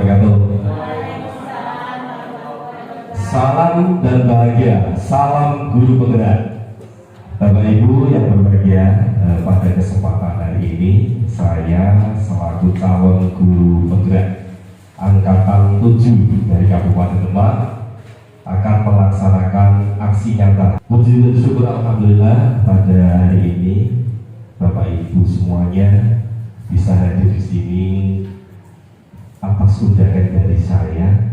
wabarakatuh. Salam dan bahagia, salam guru penggerak. Bapak Ibu yang berbahagia, pada kesempatan hari ini saya selaku calon guru penggerak angkatan 7 dari Kabupaten Demak akan melaksanakan aksi nyata. Puji syukur alhamdulillah pada hari ini Bapak Ibu semuanya bisa hadir di sini atas undangan dari saya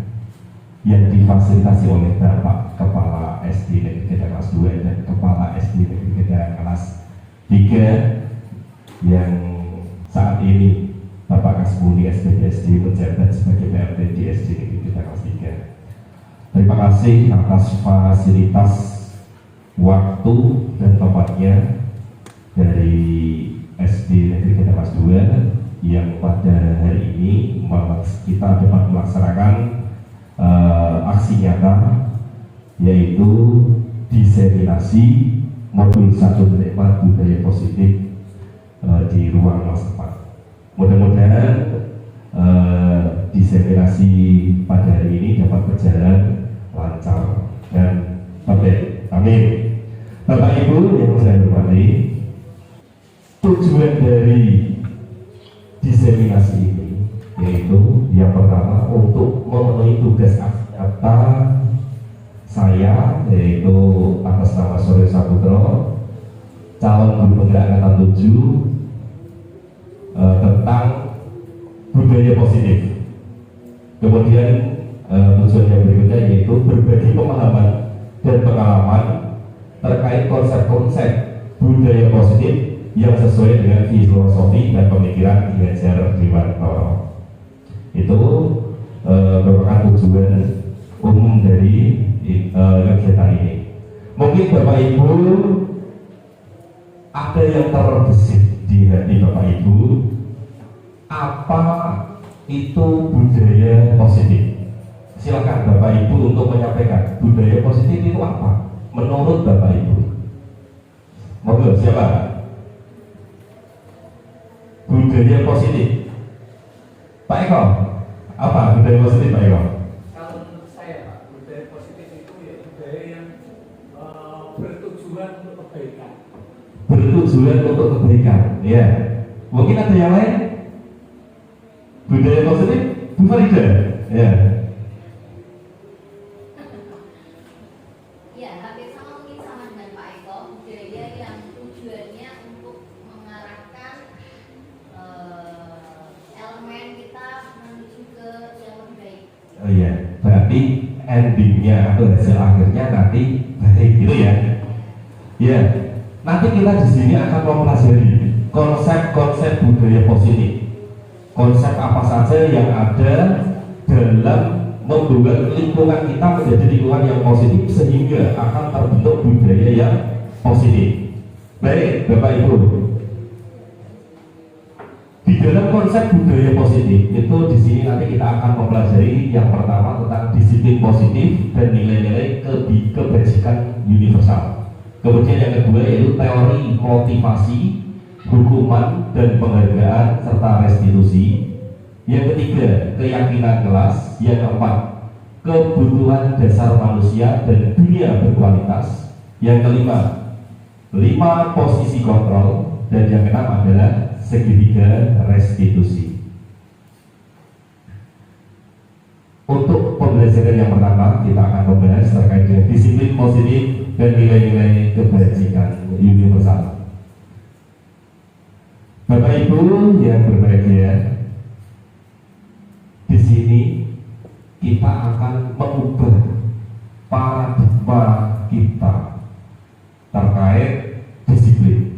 yang difasilitasi oleh Bapak Kepala SD Negeri Kedah kelas 2 dan Kepala SD Negeri Kedah kelas 3 yang saat ini Bapak Kasmuni SPDSD menjabat sebagai PRT di SD Negeri Kedah kelas 3. Terima kasih atas fasilitas waktu dan tempatnya dari SD Negeri Kedah kelas 2 yang pada hari ini kita dapat melaksanakan aksi nyata yaitu diseminasi modul 1 penikmat budaya positif di ruang kelas 4. Mudah-mudahan diseminasi pada hari ini dapat berjalan lancar dan baik. Amin. Bapak Ibu yang saya hormati, tujuan dari diseminasi ini yaitu yang pertama untuk memenuhi tugas nyata saya, yaitu atas nama Suryo Saputra, calon guru penggerak angkatan 7 tentang budaya positif. Kemudian tujuan yang berikutnya yaitu berbagi pemahaman dan pengalaman terkait konsep-konsep budaya positif yang sesuai dengan filosofi dan pemikiran Ki Hajar Dewantara. Itu merupakan tujuan umum dari kegiatan ini. Mungkin Bapak Ibu ada yang terbesit di hati Bapak Ibu, apa itu budaya positif? Silakan Bapak Ibu untuk menyampaikan budaya positif itu apa menurut Bapak Ibu. Monggo, siapa? Budaya positif. Pak Eko, apa budaya positif Pak Eko? Kalau menurut saya Pak, budaya positif itu ya budaya yang bertujuan untuk kebaikan. Bertujuan untuk kebaikan, ya. Mungkin ada yang lain? Budaya positif, Bu Farida, ya. Ya, hampir sama mungkin sama dengan Pak Eko, budaya yang tujuannya untuk mengarahkan elemen kita menuju ke yang lebih baik. Oh iya, berarti endingnya atau hasil akhirnya nanti baik gitu ya. Ya, nanti kita di sini akan mempelajari konsep-konsep budaya positif. Konsep apa saja yang ada dalam membuat lingkungan kita menjadi lingkungan yang positif sehingga akan terbentuk budaya yang positif. Baik, Bapak Ibu. Di dalam konsep budaya positif itu di sini nanti kita akan mempelajari yang pertama tentang disiplin positif dan nilai-nilai kebajikan universal. Kemudian yang kedua yaitu teori motivasi, hukuman dan penghargaan serta restitusi. Yang ketiga keyakinan kelas. Yang keempat kebutuhan dasar manusia dan dunia berkualitas. Yang kelima 5 posisi kontrol dan yang keenam adalah segitiga restitusi. Untuk pembelajaran yang pertama kita akan membahas terkait dengan disiplin positif dan nilai-nilai kebajikan universal. Bapak Ibu yang berbahagia, di sini kita akan mengubah paradigma kita terkait disiplin.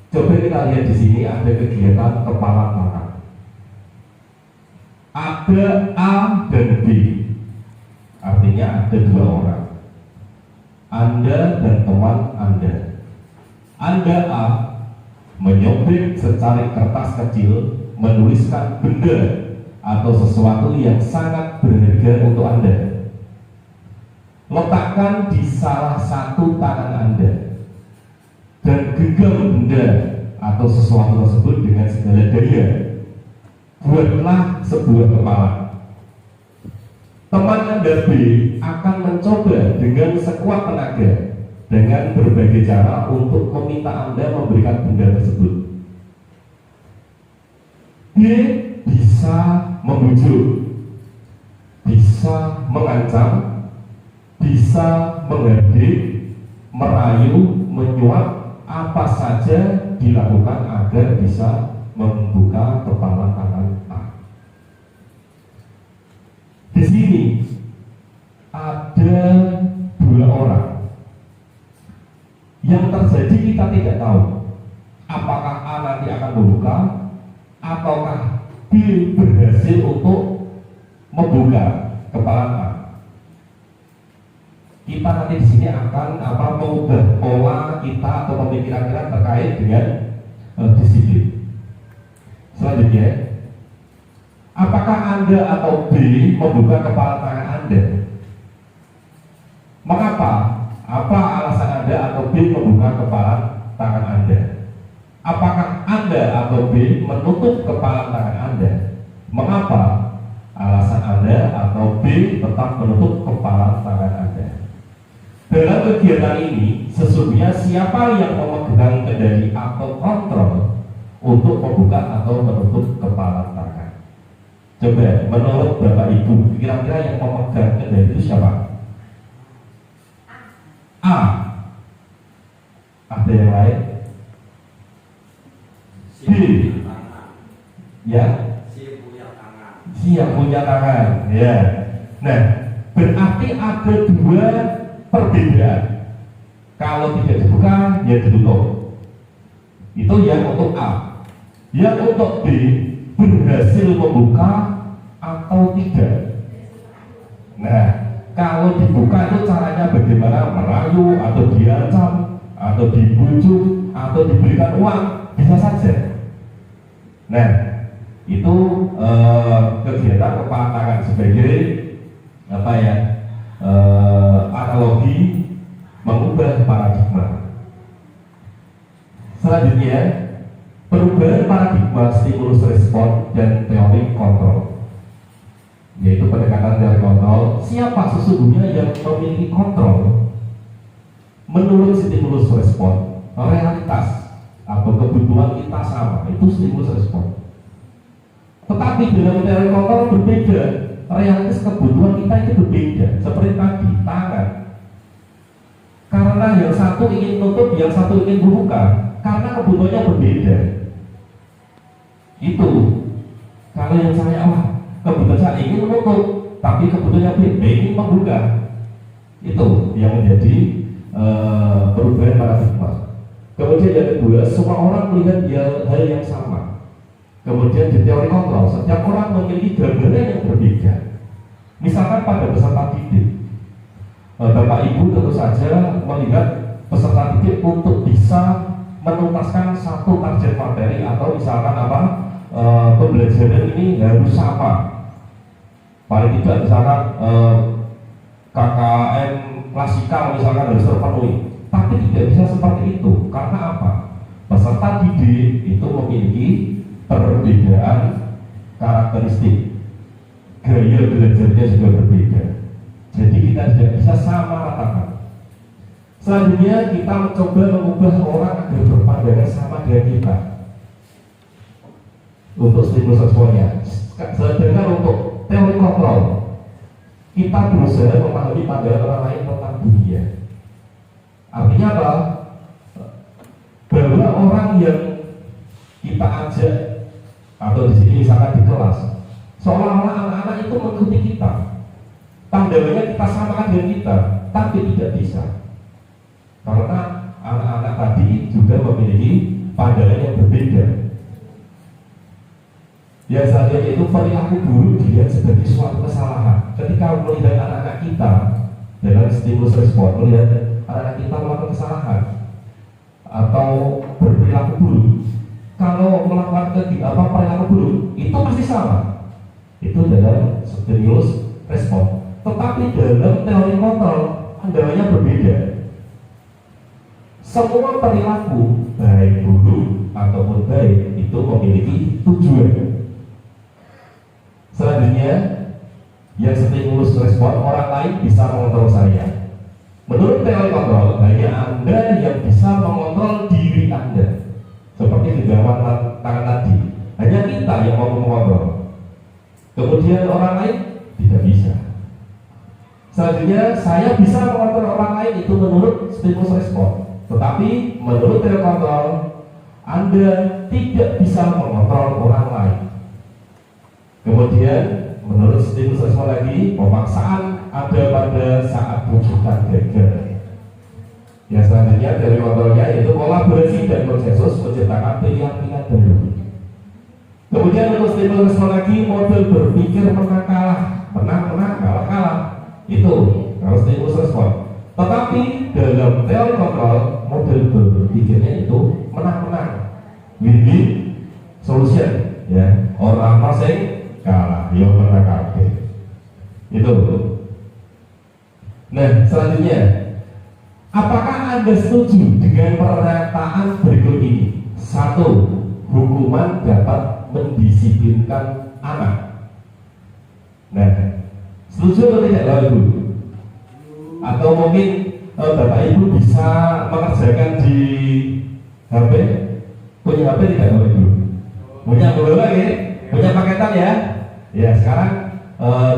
Coba kita lihat di sini ada kegiatan kepala tangan. Ada A dan B, artinya ada 2 orang. Anda dan teman Anda. Anda A menyobek secari kertas kecil, menuliskan benda atau sesuatu yang sangat berharga untuk Anda. Letakkan di salah satu tangan Anda dan genggam benda atau sesuatu tersebut dengan segala daya. buatlah sebuah kepala. Teman Anda B akan mencoba dengan sekuat tenaga dengan berbagai cara untuk meminta Anda memberikan benda tersebut. B bisa membujuk, bisa mengancam, bisa menghardik, merayu, menyuap, apa saja dilakukan agar bisa membuka kepala tangan A. Di sini ada dua orang yang terjadi, kita tidak tahu apakah A nanti akan membuka ataukah B berhasil untuk membuka kepala A. Kita nanti di sini akan mengubah pola kita atau pemikiran kita terkait dengan disiplin. Selanjutnya, apakah Anda atau B membuka kepala tangan Anda? Mengapa? Apa alasan Anda atau B membuka kepala tangan Anda? Apakah Anda atau B menutup kepala tangan Anda? Mengapa alasan Anda atau B tetap menutup kepala tangan Anda? Dalam kegiatan ini, sesungguhnya siapa yang memegang kendali atau kontrol untuk membuka atau menutup kepala tangan? Coba, menurut Bapak Ibu, kira-kira yang memegang kendali itu siapa? A. Ada yang lain? B. Ya. Siap punya tangan. Ya. Nah, berarti ada dua perbedaan. Kalau tidak dibuka, ya ditutup. Itu yang untuk A. Yang untuk B, berhasil membuka atau tidak. Nah, kalau dibuka itu caranya bagaimana? Merayu atau diancam atau dibujuk atau diberikan uang, bisa saja. Nah, itu kegiatan kepala tangan sebagai analogi mengubah paradigma. Selanjutnya, perubahan paradigma stimulus respon dan teori kontrol, yaitu pendekatan teori kontrol. Siapa sesungguhnya yang memiliki kontrol menurut stimulus respon? Realitas atau kebutuhan kita sama, itu stimulus respon. Tetapi dalam teori kontrol berbeda, realitas kebutuhan kita itu berbeda. Seperti tadi, tangan, karena yang satu ingin tutup, yang satu ingin membuka, karena kebutuhannya berbeda. Itu kalau yang saya kebutuhan saya ingin menutup, tapi kebutuhannya beda, ingin membuka. Itu yang menjadi perubahan paradigma. Kemudian yang kedua, semua orang melihat hal yang sama. Kemudian di teori kontrol, setiap orang memiliki gambaran yang berbeda. Misalkan pada peserta didik, Bapak Ibu tentu saja melihat peserta didik untuk bisa menuntaskan satu target materi atau misalkan pembelajaran ini harus sama. Paling tidak misalkan KKN klasikal misalkan harus terpenuhi. Tapi tidak bisa seperti itu. Karena apa? Peserta didik itu memiliki perbedaan karakteristik. Gaya belajarnya juga berbeda. Jadi kita tidak bisa sama ratakan. Selanjutnya kita mencoba mengubah orang agar berpandangan sama dengan kita untuk stimulus responnya. Sedangkan untuk teori kontrol, kita berusaha memahami pandangan orang lain tentang dunia. Artinya apa? Bahwa orang yang kita ajak atau di sini misalkan di kelas, seolah-olah anak-anak itu mengikuti kita, pandangannya kita samakan dengan kita, tapi tidak bisa. Karena anak-anak tadi juga memiliki pandangan yang berbeda. Yang selanjutnya itu perilaku buruk dilihat sebagai suatu kesalahan. Ketika melihat anak-anak kita dalam stimulus respon, melihat anak-anak kita melakukan kesalahan atau berperilaku buruk, kalau melakukan perilaku buruk itu pasti salah. Itu dalam stimulus respon. Tetapi dalam teori kontrol pandangannya berbeda. Semua perilaku baik buruk ataupun baik itu memiliki tujuan. bahagia yang stimulus respon orang lain bisa mengontrol saya. Menurut teori kontrol, hanya Anda yang bisa mengontrol diri Anda. Seperti genggaman tangan tadi, hanya kita yang mau mengontrol. Kemudian orang lain tidak bisa. Selanjutnya, saya bisa mengontrol orang lain itu menurut stimulus respon. Tetapi menurut teori kontrol, Anda tidak bisa mengontrol orang lain. Kemudian menurut stimulus respon lagi, pemaksaan ada pada saat rujukan gagal. Yang selanjutnya dari kontrolnya yaitu kolaborasi dan konsensus menciptakan pilihan-pilihan baru. Kemudian untuk stimulus respon lagi, model berpikir menang kalah, kalah. Itu kalau stimulus respon. Tetapi dalam teori kontrol, model berpikirnya itu menang-menang, win-win solution, ya. Orang masing kalah, yang menang kabeh. Itu. Nah, selanjutnya, apakah Anda setuju dengan pernyataan berikut ini? 1. Hukuman dapat mendisiplinkan anak. Nah, setuju atau tidak Bapak Ibu? Atau mungkin Bapak Ibu bisa mengerjakan di HP? Punya HP tidak Bapak Ibu? Punya lagi? Punya paketan ya? Ya, sekarang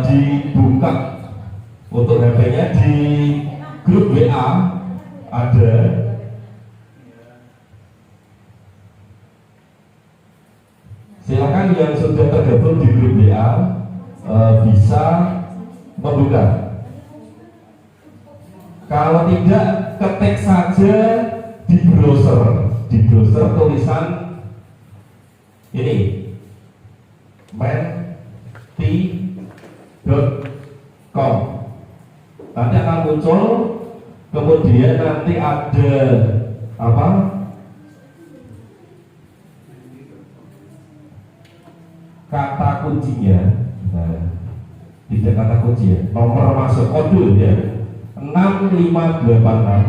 dibuka untuk HP-nya di grup WA ada. Silakan yang sudah tergabung di grup WA bisa membuka. Kalau tidak, ketik saja di browser tulisan ini menti.com. Nanti akan muncul, kemudian nanti ada apa? Kata kuncinya, tidak kata kunci ya, nomor masuk kode ya, 6586.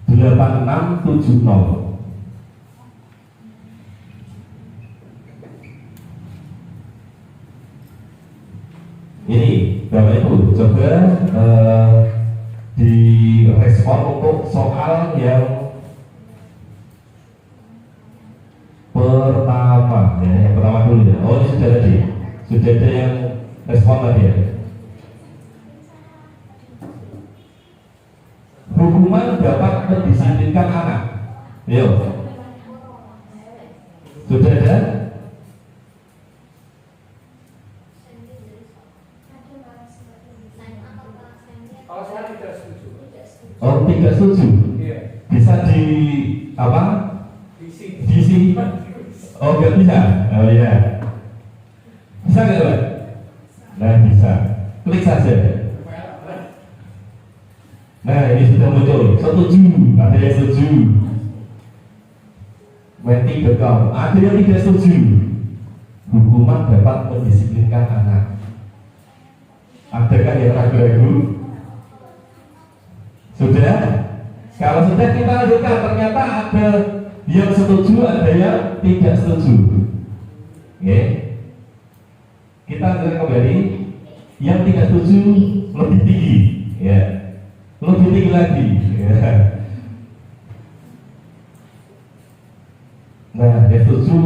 8670. Ini Bapak Ibu coba direspon untuk soal yang pertama ya, yang pertama dulu ya. Oh, ini sudah ada yang respon tadi ya. Hukuman dapat mendisiplinkan anak. Yo, sudah ada? Kalau saya tidak setuju. Oh, tidak setuju. Iya. Bisa di apa? Di sini. Oh, nggak bisa. Oh iya. Bisa nggak Pak? Nah, bisa. Klik saja. Nah, ini sudah muncul. Setuju. Ada yang setuju. Menti.com. Ada yang tidak setuju. Hukuman dapat mendisiplinkan anak. Adakah yang ragu-ragu? Sudah? Kalau sudah kita lanjutkan. Ternyata ada yang setuju, ada yang tidak setuju. Oke. Kita lanjutkan kembali. Yang tidak setuju lebih tinggi, ya. Lebih tinggi lagi, ya. Nah, yang setuju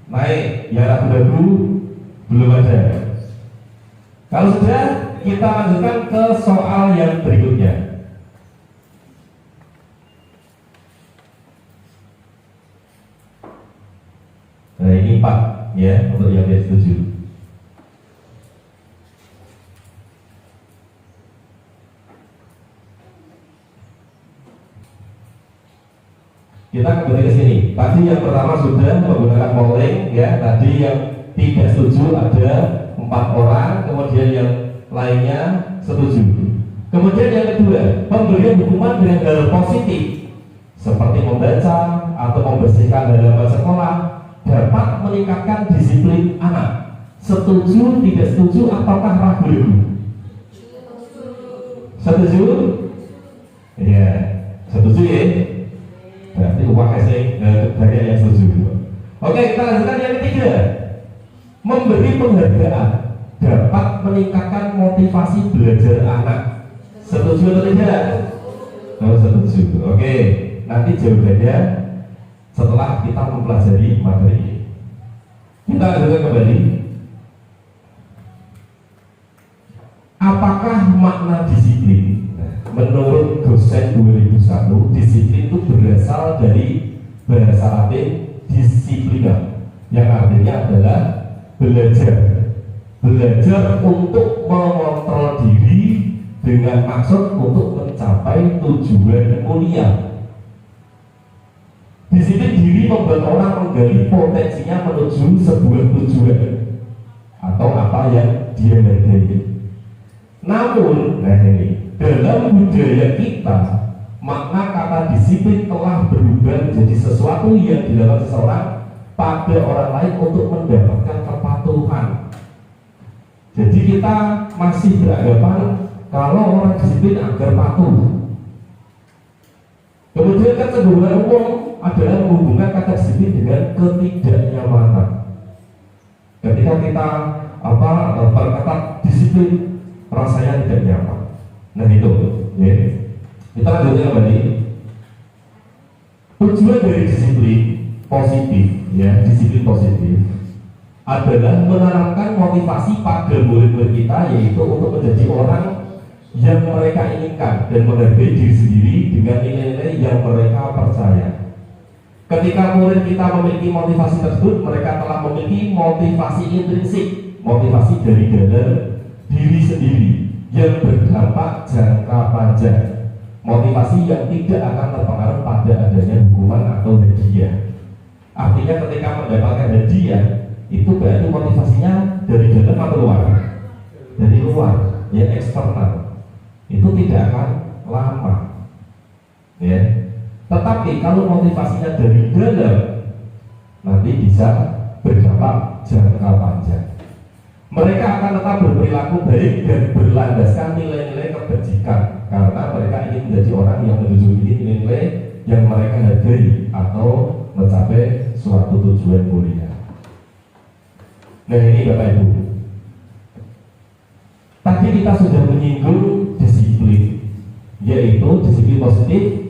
naik, yang ragu-ragu belum ada. Kalau sudah, kita lanjutkan ke soal yang berikutnya. Nah, ini 4 ya untuk yang tidak setuju. Kita kembali ke sini. Tadi yang pertama sudah menggunakan polling ya. Tadi yang tidak setuju ada 4 orang, kemudian yang lainnya setuju. Kemudian yang kedua, pemberian hukuman dengan hal positif seperti membaca atau membersihkan halaman sekolah dapat meningkatkan disiplin anak. Setuju, tidak setuju, ataukah ragu? Setuju? Ya. Setuju ya? Berarti banyak yang setuju. Oke, kita lanjutkan yang ketiga. Memberi penghargaan dapat meningkatkan motivasi belajar anak. Setuju atau tidak? Oh, setuju. Oke, nanti jawabannya setelah kita mempelajari materi ini. Kita lanjutkan kembali. Apakah makna disiplin? Menurut dosen 2001, disiplin itu berasal dari bahasa Latin disiplina, yang artinya adalah belajar untuk mengontrol diri dengan maksud untuk mencapai tujuan mulia. Disiplin diri membuat orang menggali potensinya menuju sebuah tujuan atau apa yang dia hargai. Namun, dalam budaya kita, makna kata disiplin telah berubah menjadi sesuatu yang dilakukan seseorang pada orang lain untuk mendapatkan kepatuhan. Jadi kita masih beranggapan kalau orang disiplin agar patuh. Kemudian kecenderungan umum adalah menghubungkan kata disiplin dengan ketidaknyamanan. Ketika kita perkataan disiplin, rasanya tidak nyaman. Nah itu, ya. Kita lanjutkan kembali. Tujuan dari disiplin positif, ya, disiplin positif adalah menanamkan motivasi pada murid-murid kita, yaitu untuk menjadi orang yang mereka inginkan dan menghargai diri sendiri dengan nilai-nilai yang mereka percaya. Ketika murid kita memiliki motivasi tersebut, mereka telah memiliki motivasi intrinsik, motivasi dari dalam diri sendiri yang berdampak jangka panjang, motivasi yang tidak akan terpengaruh pada adanya hukuman atau hadiah. Artinya ketika mendapatkan hadiah itu berarti motivasinya dari dalam atau luar? Dari luar, ya, eksternal. Itu tidak akan lama, ya. Tetapi kalau motivasinya dari dalam, nanti bisa berdampak jangka panjang. Mereka akan tetap berperilaku baik dan berlandaskan nilai-nilai kebajikan karena mereka ingin menjadi orang yang menjunjung tinggi nilai-nilai yang mereka hargai atau mencapai suatu tujuan mulia. Nah ini Bapak Ibu, tadi kita sudah menyinggung disiplin, yaitu disiplin positif,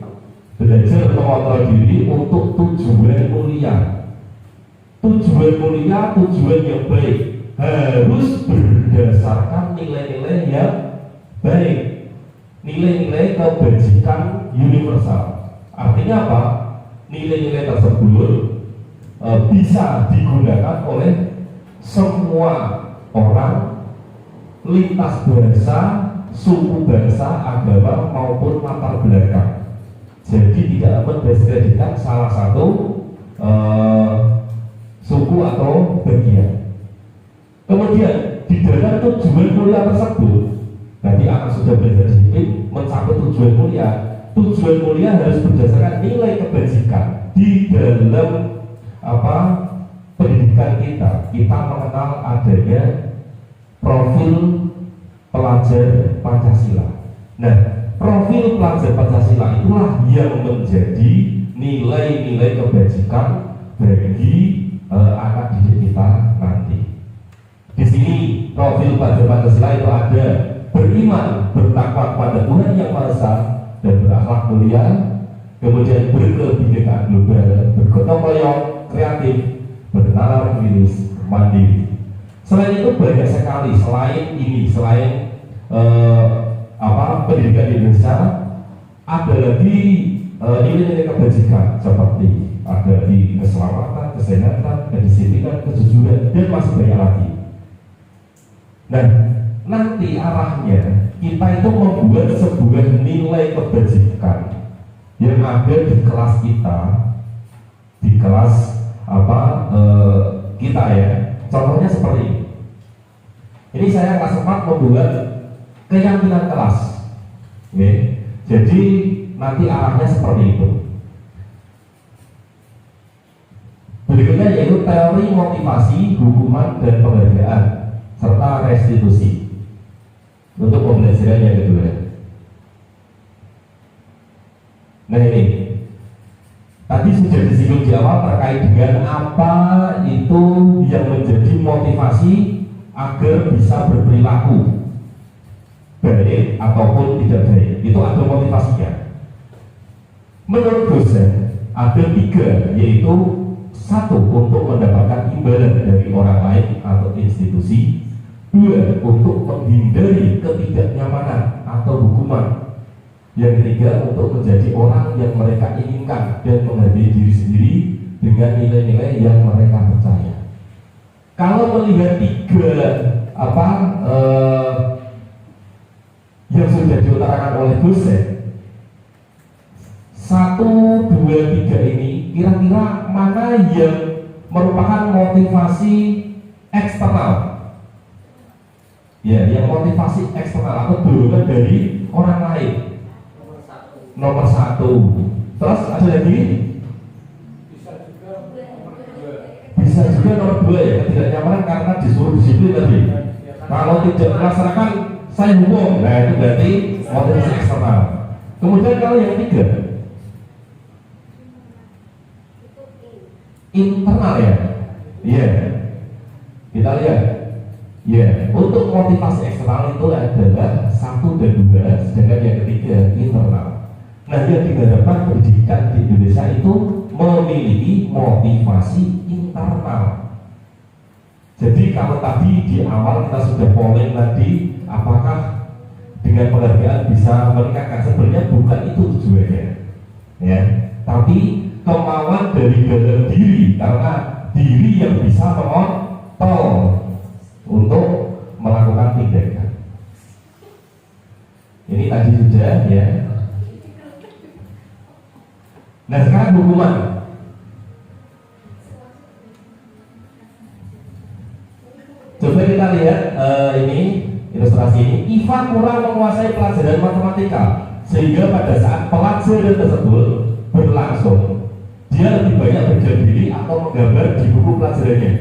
belajar mengontrol diri untuk tujuan mulia. Tujuan mulia, tujuan yang baik harus berdasarkan nilai-nilai yang baik, nilai-nilai kebajikan universal. Artinya apa? Nilai-nilai tersebut bisa digunakan oleh semua orang, lintas bahasa, suku bangsa, agama maupun latar belakang. Jadi tidak mendiskreditkan salah satu suku atau bagian. Kemudian di dalam tujuan mulia tersebut, nanti akan sudah belajar disiplin mencapai tujuan mulia. Tujuan mulia harus berdasarkan nilai kebajikan di dalam pendidikan kita. Kita mengenal adanya profil pelajar Pancasila. Nah, profil pelajar Pancasila itulah yang menjadi nilai-nilai kebajikan bagi anak didik kita nanti. Di sini profil pelajar Pancasila itu ada beriman, bertakwa kepada Tuhan Yang Maha Esa dan berakhlak mulia, kemudian berkebinekaan global, bergotong royong, kreatif, bernalar kritis, mandiri. Selain itu banyak sekali, selain pendidikan di Indonesia, ada lagi nilai-nilai kebajikan seperti ada di keselamatan, kesehatan, kedisiplinan, kejujuran, dan masih banyak lagi. Nah, nanti arahnya kita itu membuat sebuah nilai kebajikan yang ada di kelas kita, di kelas kita ya. Contohnya seperti ini. Ini saya kelas 4 membuat keyakinan kelas. Oke. Jadi nanti arahnya seperti itu. Berikutnya yaitu teori motivasi, hukuman, dan penghargaan serta restitusi untuk pembelajaran yang kedua. Nah ini, tadi sudah disinggung di awal terkait dengan apa itu yang menjadi motivasi agar bisa berperilaku baik ataupun tidak baik. Itu ada motivasinya. Menurut dosen ada 3, yaitu 1 untuk mendapatkan imbalan dari orang lain atau institusi, 2 untuk menghindari ketidaknyamanan atau hukuman, yang ketiga untuk menjadi orang yang mereka inginkan dan menghargai diri sendiri dengan nilai-nilai yang mereka percaya. Kalau melihat 3 yang sudah diutarakan oleh dosen, 1, 2, 3 ini kira-kira mana yang merupakan motivasi eksternal? Ya, yang motivasi eksternal atau dorongan dari orang lain. Nomor 1. Terus ada lagi? Bisa juga nomor 2. Bisa juga nomor 2 ya, ketidaknyamanan karena disuruh disiplin tadi. Kalau tidak melaksanakan saya hukum, nah itu berarti motivasi eksternal. Kemudian kalau yang 3 internal ya, iya. Kita lihat, ya. Untuk motivasi eksternal itu adalah 1 dan 2, sedangkan yang ketiga internal. Nah, yang diharapkan pendidikan di Indonesia itu memiliki motivasi internal. Jadi kalau tadi di awal kita sudah polling tadi, apakah dengan penghargaan bisa meningkatkan? Sebenarnya bukan itu tujuannya, ya. Tapi kemauan dari dalam diri, karena diri yang bisa mengontrol untuk melakukan tindakan. Ini tadi sudah ya. Nah sekarang hukuman. Coba kita lihat ini ilustrasi ini. Iva kurang menguasai pelajaran matematika sehingga pada saat pelajaran tersebut berlangsung, dia lebih banyak berdiam diri atau menggambar di buku pelajarannya.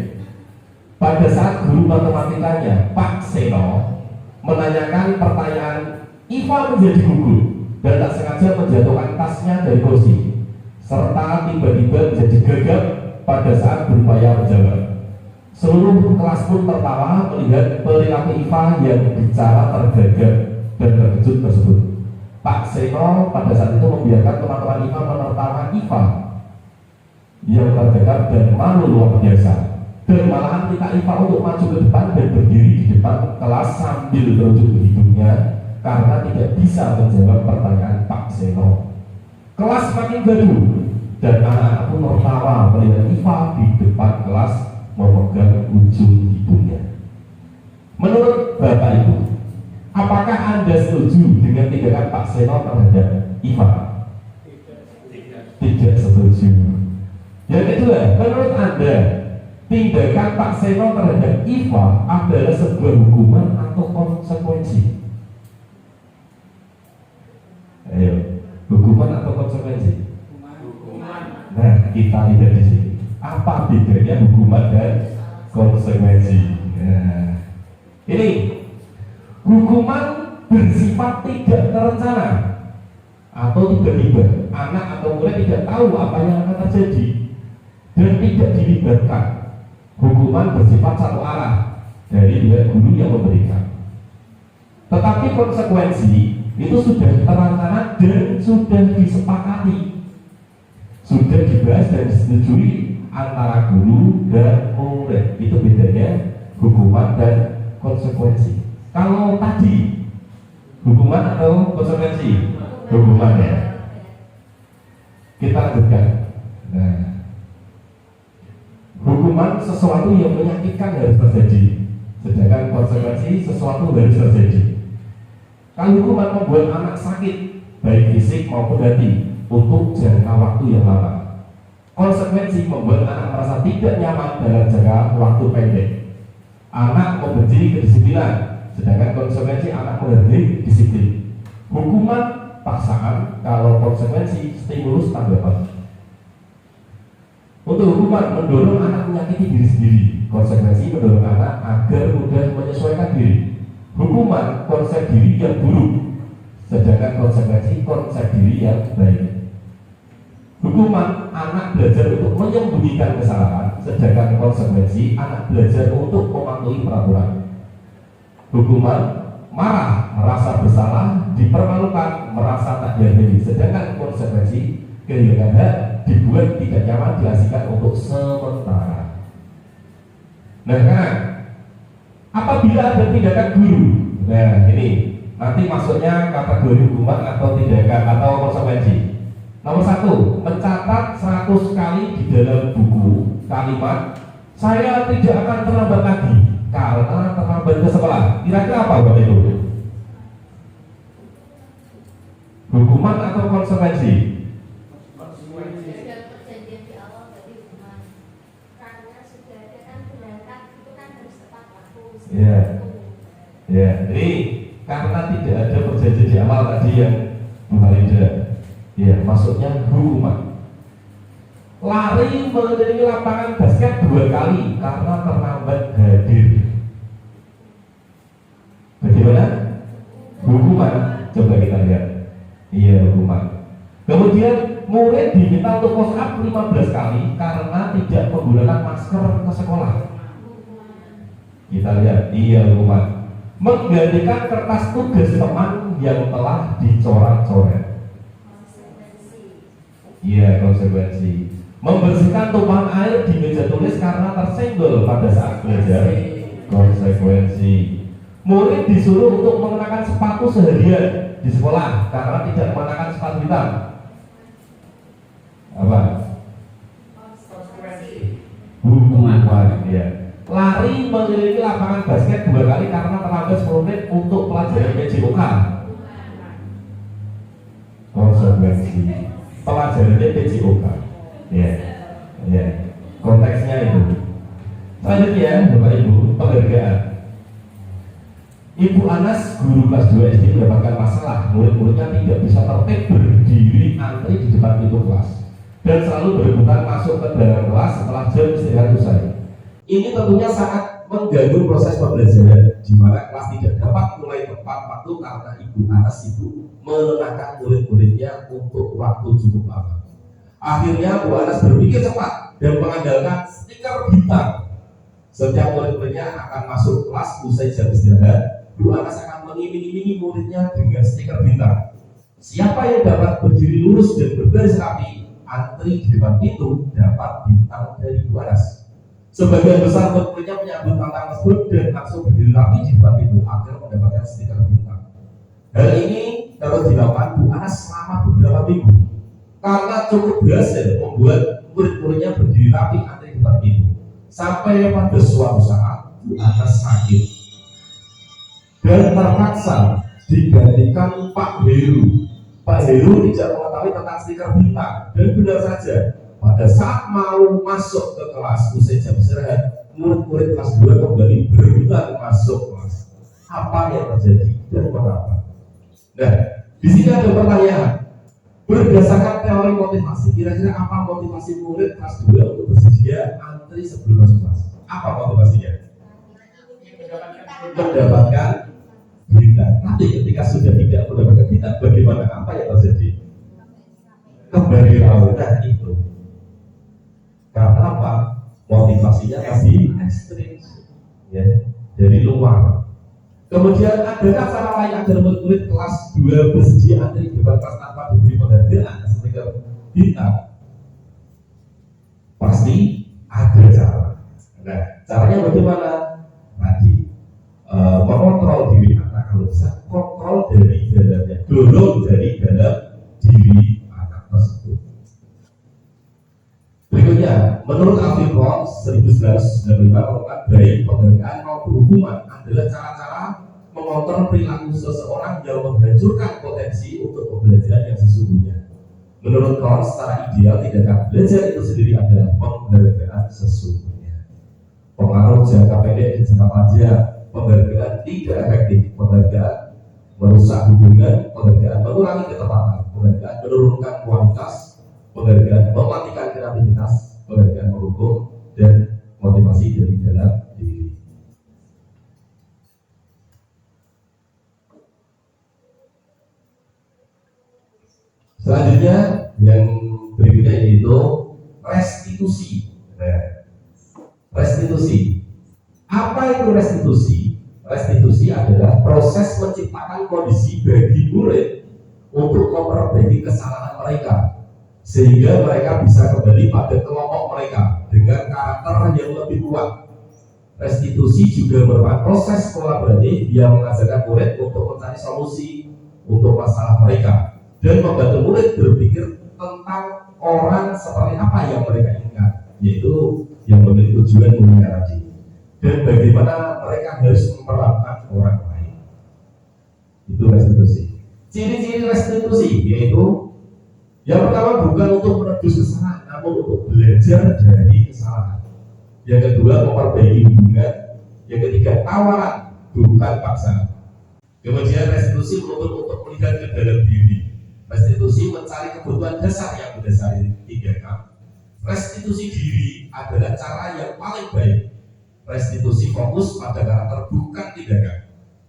Pada saat guru matematikanya Pak Seno menanyakan pertanyaan, Iva menjadi gugup dan tak sengaja menjatuhkan tasnya dari kursi, serta tiba-tiba menjadi gagap pada saat berupaya menjawab. Seluruh kelas pun tertawa melihat perilaku Iva yang bicara tergagap dan terkejut tersebut. Pak Seno pada saat itu membiarkan teman-teman Iva menertawakan Iva yang tergagap dan malu luar biasa, dan malahan minta Iva untuk maju ke depan dan berdiri di depan kelas sambil merujuk ke hidungnya karena tidak bisa menjawab pertanyaan Pak Seno. Kelas makin gaduh dan anak-anak pun tertawa melihat Iva di depan kelas memegang ujung hidungnya. Menurut Bapak Ibu, apakah Anda setuju dengan tindakan Pak Seno terhadap Iva? Tidak setuju. Yang kedua, menurut Anda tindakan Pak Seno terhadap Iva adalah sebuah hukuman atau konsekuensi? Ayo, hukuman atau konsekuensi? Hukuman. Nah, kita lihat di sini. Apa bedanya hukuman dan konsekuensi? Nah, ini hukuman bersifat tidak terencana atau tiba-tiba anak atau murid tidak tahu apa yang akan terjadi dan tidak dilibatkan. Hukuman bersifat satu arah dari pihak guru yang memberikan. Tetapi konsekuensi itu sudah terencana dan sudah disepakati, sudah dibahas dan disetujui antara guru dan murid. Itu bedanya hukuman dan konsekuensi. Kalau tadi hukuman atau konsekuensi? Hukuman ya. Kita lanjutkan. Nah, hukuman sesuatu yang menyakitkan harus terjadi, sedangkan konsekuensi sesuatu harus terjadi. Kalau hukuman membuat anak sakit, baik fisik maupun hati, untuk jangka waktu yang lama, konsekuensi membuat anak merasa tidak nyaman dalam jangka waktu pendek. Anak membenci kedisiplinan, sedangkan konsekuensi anak menghargai disiplin. Hukuman paksaan, kalau konsekuensi stimulus tanggapan. Untuk hukuman mendorong anak menyakiti diri sendiri, konsekuensi mendorong anak agar mudah menyesuaikan diri. Hukuman konsep diri yang buruk, sedangkan konsekuensi konsep diri yang baik. Hukuman anak belajar untuk menyembunyikan kesalahan, sedangkan konsekuensi anak belajar untuk mematuhi peraturan. Hukuman marah, merasa bersalah, dipermalukan, merasa tak dihargai, sedangkan konsekuensi kehilangan hak, dibuat tidak nyaman, diasingkan untuk sementara. Nah, kan apabila ada tindakan guru, nah ini nanti masuknya kategori hukuman atau tindakan atau konsekuensi. Nomor 1, mencatat 100 kali di dalam buku kalimat saya tidak akan terlambat lagi karena terlambat ke sekolah. Kira-kira apa buat itu? Hukuman atau konsekuensi? Sudah perjanjian di awal berarti hukuman. Karena sudah ada kan berangkat itu kan harus tepat waktu. Iya. Ya, jadi karena tidak ada perjanjian di awal tadi yang Bu Harinda, ya maksudnya hukuman. Lari mengelilingi lapangan basket 2 kali karena terlambat hadir. Bagaimana? Hukuman. Coba kita lihat. Iya, hukuman. Kemudian murid diminta untuk push up 15 kali karena tidak menggunakan masker ke sekolah. Kita lihat. Iya, hukuman. Menggantikan kertas tugas teman yang telah dicoret-coret. Iya, konsekuensi. Membersihkan tumpahan air di meja tulis karena tersenggol pada saat belajar. Konsekuensi. Murid disuruh untuk mengenakan sepatu seharian di sekolah karena tidak mengenakan sepatu hitam. Apa? Konsekuensi. Hukuman. Ya. Lari mengelilingi lapangan basket 2 kali karena terlambat 10 menit untuk pelajaran PJOK. Konsekuensi. Pelajarannya PJOK. Ya, ya. Konteksnya itu. Selanjutnya, Bapak Ibu, penghargaan. Ibu Anas, guru kelas 2 SD mendapatkan masalah. Murid-muridnya tidak bisa tertib berdiri antri di depan pintu kelas dan selalu berebutan masuk ke dalam kelas setelah jam istirahat usai. Ini tentunya sangat mengganggu proses pembelajaran, di mana kelas tidak dapat mulai tepat waktu karena Ibu Anas sibuk menenangkan murid-muridnya untuk waktu cukup lama. Akhirnya Bu Anas berpikir cepat dan mengandalkan stiker bintang. Setiap murid-muridnya akan masuk kelas usai jam istirahat, Bu Anas akan mengiming-imingi muridnya dengan stiker bintang. Siapa yang dapat berdiri lurus dan berbaris rapi, antri di depan itu dapat bintang dari Bu Anas. Sebagian besar murid-muridnya menyambut tantangan tersebut dan langsung berdiri rapi di depan itu agar mendapatkan stiker bintang. Hal ini dapat dilakukan Bu Anas selama beberapa minggu. Karena cukup berhasil membuat murid-muridnya berdiri rapi antri di depan itu. Sampai pada suatu saat Bu Anas sakit dan terpaksa digantikan Pak Heru. Pak Heru tidak mengetahui tentang stiker bintang dan benar saja pada saat mau masuk ke kelas usai jam istirahat, murid-murid kelas 2 kembali berebutan masuk kelas. Apa yang terjadi dan mengapa? Nah, di sini ada pertanyaan. Berdasarkan teori motivasi, kira-kira apa motivasi murid kelas 2 untuk bersedia antri sebelum masuk kelas? Apa motivasinya? Mendapatkan bintang. Tapi ketika sudah tidak mendapatkan bintang, bagaimana? Apa yang terjadi? Kembali rawat itu. Karena apa? Motivasinya tadi ekstrim, ya, dari luar. Kemudian adakah cara lain agar murid kelas 2 bersedia antri di depan kelas tanpa diberi penghargaan stiker bintang? Pasti ada cara. Nah, caranya bagaimana? Tadi mengontrol diri anak, kalau bisa kontrol dari dalamnya, dorong dari dalam diri anak tersebut. Berikutnya, menurut Alvin Ross 1995 merupakan baik penghargaan maupun hukuman adalah cara-cara mengontrol perilaku seseorang yang menghancurkan potensi untuk pembelajaran yang sesungguhnya. Menurut Ross, secara ideal tindakan belajar itu sendiri adalah penghargaan sesungguhnya. Pengaruh jangka pendek dan jangka panjang, penghargaan tidak efektif, penghargaan merusak hubungan, penghargaan mengurangi ketepatan, penghargaan menurunkan kualitas, penghargaan mematikan kreativitas, penghargaan menghukum dan motivasi dari dalam diri. Selanjutnya, yang berikutnya yaitu restitusi. Nah, restitusi. Apa itu restitusi? Restitusi adalah proses menciptakan kondisi bagi murid untuk memperbaiki kesalahan mereka sehingga mereka bisa kembali pada kelompok mereka dengan karakter yang lebih kuat. Restitusi juga merupakan proses kolaboratif yang mengajarkan murid untuk mencari solusi untuk masalah mereka dan membantu murid berpikir tentang orang seperti apa yang mereka inginkan, yaitu yang memiliki tujuan mulia tadi, dan bagaimana mereka harus memperlakukan orang lain. Itu restitusi. Ciri-ciri restitusi yaitu yang pertama bukan untuk menebus kesalahan, namun untuk belajar dari kesalahan. Yang kedua memperbaiki hubungan. Yang ketiga tawaran, bukan paksaan. Kemudian restitusi menuntut untuk melihat ke dalam diri. Restitusi mencari kebutuhan dasar yang mendasari 3K. Restitusi diri adalah cara yang paling baik. Restitusi fokus pada karakter, bukan 3K.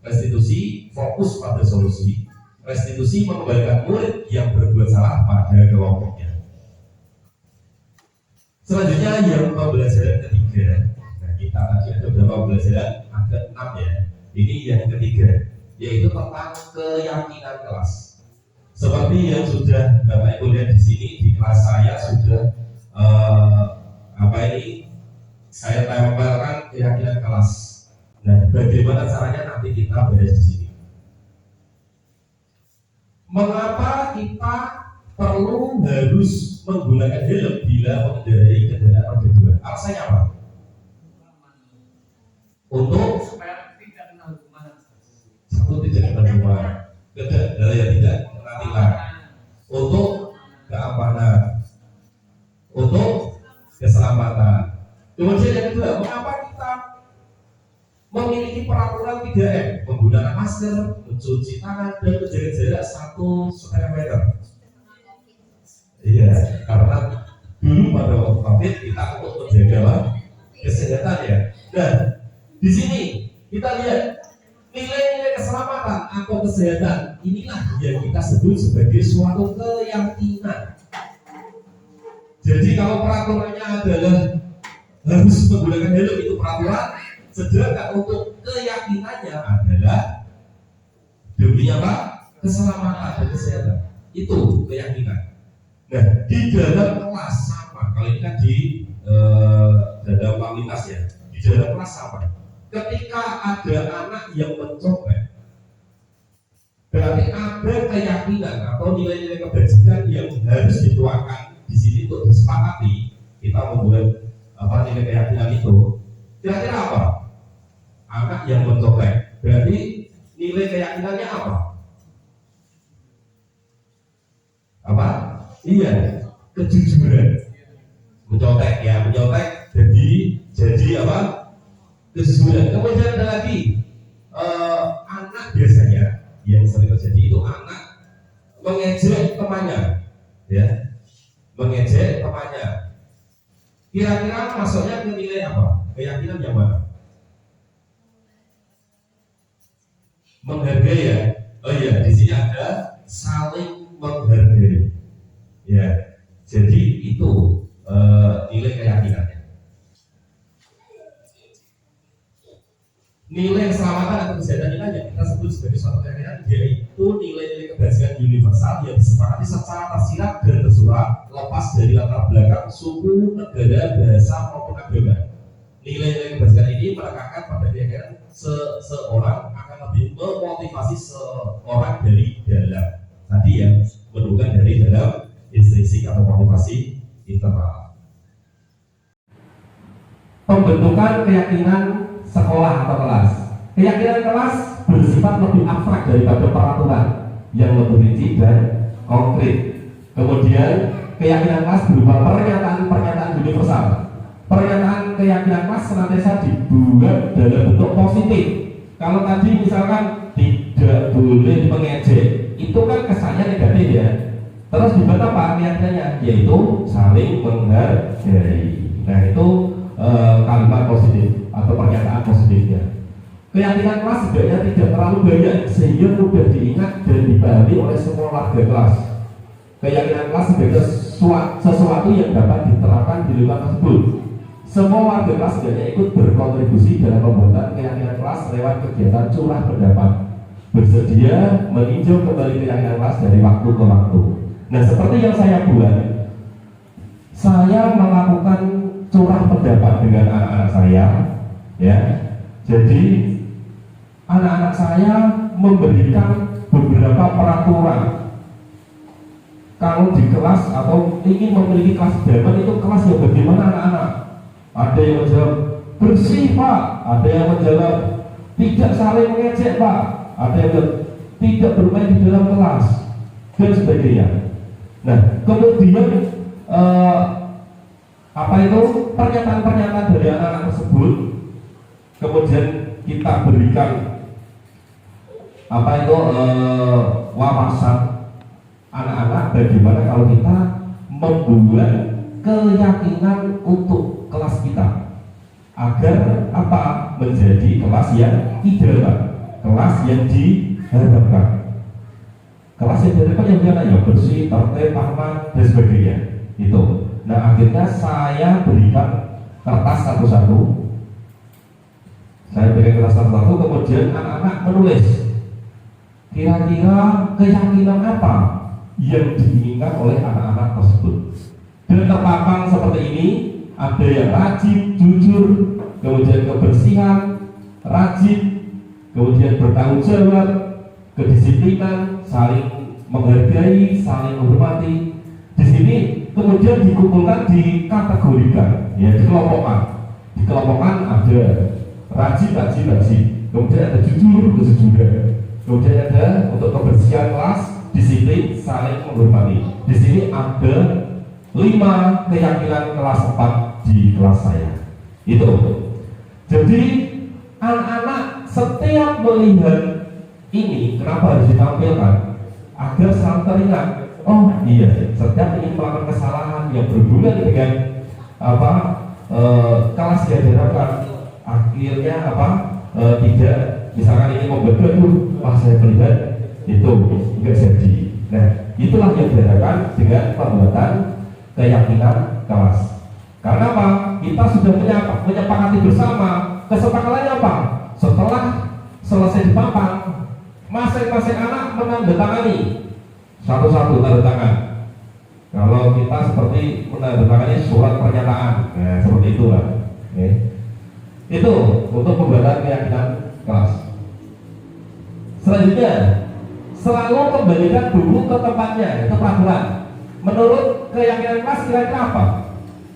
Restitusi fokus pada solusi. Restitusi mengembalikan murid yang berbuat salah pada kelompoknya. Selanjutnya yang pembelajaran ketiga. Nah, kita tadi ada beberapa pembelajaran, ada 6 ya. Ini yang ketiga, yaitu tentang keyakinan kelas. Seperti yang sudah Bapak Ibu lihat di sini di kelas saya sudah saya tempelkan keyakinan kelas. Nah, bagaimana caranya nanti kita bahas di sini. Mengapa kita perlu harus menggunakan helm bila mengendarai kendaraan roda 2? Alasannya apa? Untuk supaya tidak kenal hukuman. satu, tidak kenal hukuman. Kedua, ya tidak kena tilang. Untuk keamanan, untuk keselamatan. Kemudian yang kedua, mengapa kita memiliki peraturan 3M, menggunakan masker, mencuci tangan, dan menjaga jarak 1,5 meter? Iya, karena dulu pada waktu COVID kita untuk menjaga kesehatan ya. Dan di sini kita lihat nilai-nilai keselamatan atau kesehatan inilah yang kita sebut sebagai suatu keyakinan. Jadi kalau peraturannya adalah harus menggunakan helm itu peraturan, sedangkan untuk keyakinannya adalah demi apa? Keselamatan dan kesehatan. Itu keyakinan. Nah, di dalam kelas sama, kalau ini kan di dalam lalu lintas ya, di dalam kelas sama. Ketika ada anak yang mencoret, berarti ada keyakinan atau nilai-nilai kebajikan yang harus dituangkan di sini untuk disepakati. Kita membuat nilai keyakinan itu. Kira-kira apa? Anak yang mencoret, berarti nilai keyakinannya apa? Apa? Iya, kejujuran. Mencontek ya, mencontek jadi apa? Kejujuran. Kemudian ada lagi anak biasanya yang sering terjadi itu anak mengejek temannya, ya, mengejek temannya. Kira-kira masuknya ke nilai apa? Keyakinan yang mana? Menghargai ya. Oh iya, di sini ada saling menghargai. Ya, jadi itu nilai keyakinannya. Nilai keselamatan atau kesehatan ini yang kita sebut sebagai suatu keyakinan, yaitu nilai-nilai kebajikan universal yang disepakati secara tersirat dan tersurat, lepas dari latar belakang suku, negara, bahasa maupun agama. Nilai-nilai kebajikan ini menekankan pada keyakinan seseorang akan lebih memotivasi seorang dari dalam. Tadi yang menunjukkan dari dalam intrinsik atau motivasi internal. Pembentukan keyakinan sekolah atau kelas. Keyakinan kelas bersifat lebih abstrak daripada peraturan yang lebih rinci dan konkret. Kemudian keyakinan kelas berupa pernyataan-pernyataan universal. Pernyataan keyakinan kelas senantiasa dibuat dalam bentuk positif. Kalau tadi misalkan tidak boleh mengejek, itu kan kesannya negatif ya. Terus dibuat apa keyakinannya? Yaitu saling menghargai. Nah itu kalimat positif atau pernyataan positifnya. Keyakinan kelas sebenarnya tidak terlalu banyak sehingga mudah diingat dan dipahami oleh semua warga kelas. keyakinan kelas sebagai sesuatu yang dapat diterapkan di lingkungan tersebut. Semua warga kelas hendaknya ikut berkontribusi dalam pembuatan keyakinan kelas lewat kegiatan curah pendapat, bersedia meninjau kembali keyakinan kelas dari waktu ke waktu. Nah, seperti yang saya buat, saya melakukan curah pendapat dengan anak-anak saya, ya. Jadi anak-anak saya memberikan beberapa peraturan. Kalau di kelas atau ingin memiliki kelas zaman itu kelas yang bagaimana anak-anak? Ada yang menjawab bersih Pak, ada yang menjawab tidak saling mengejek Pak, ada yang menjawab tidak bermain di dalam kelas dan sebagainya. Nah, kemudian pernyataan-pernyataan dari anak-anak tersebut kemudian kita berikan wawasan anak-anak bagaimana kalau kita membuat keyakinan untuk kelas kita agar menjadi kelas yang ideal, kelas yang diharapkan, kelas yang diharapkan yang bersih, tertib, aman dan sebagainya itu. Nah, akhirnya saya berikan kertas satu-satu, kemudian anak-anak menulis kira-kira keyakinan apa yang diinginkan oleh anak-anak tersebut. Dan terpampang seperti ini, ada yang rajin, jujur, kemudian kebersihan, rajin, kemudian bertanggung jawab, kedisiplinan, saling menghargai, saling menghormati. Di sini kemudian dikumpulkan, dikategorikan, ya, dikelompokkan ada rajin, kemudian ada jujur, kejujuran, kemudian ada untuk kebersihan kelas, disiplin, saling menghormati. Di sini ada 5 keyakinan kelas 4 di kelas saya. Itu. Jadi anak-anak setiap melihat ini, kenapa harus ditampilkan? Agar selalu teringat, oh iya, setiap ingin melakukan kesalahan yang berhubungan dengan kelas yang diharapkan, akhirnya tidak, misalkan ini membetul, saya melihat itu enggak jadi. Nah, itulah yang diharapkan dengan pembuatan keyakinan kelas. Karena apa? Kita sudah menyepakati bersama. Kesepakatannya apa? Setelah selesai dipampang, masing-masing anak menandatangani satu-satu tanda tangan. Kalau kita seperti menandatangani surat pernyataan, nah, seperti itulah. Itu untuk pembuatan keyakinan kelas. Selanjutnya, selalu kembalikan buku ke tempatnya, itu peraturan. Menurut keyakinan kelas kira-kira apa?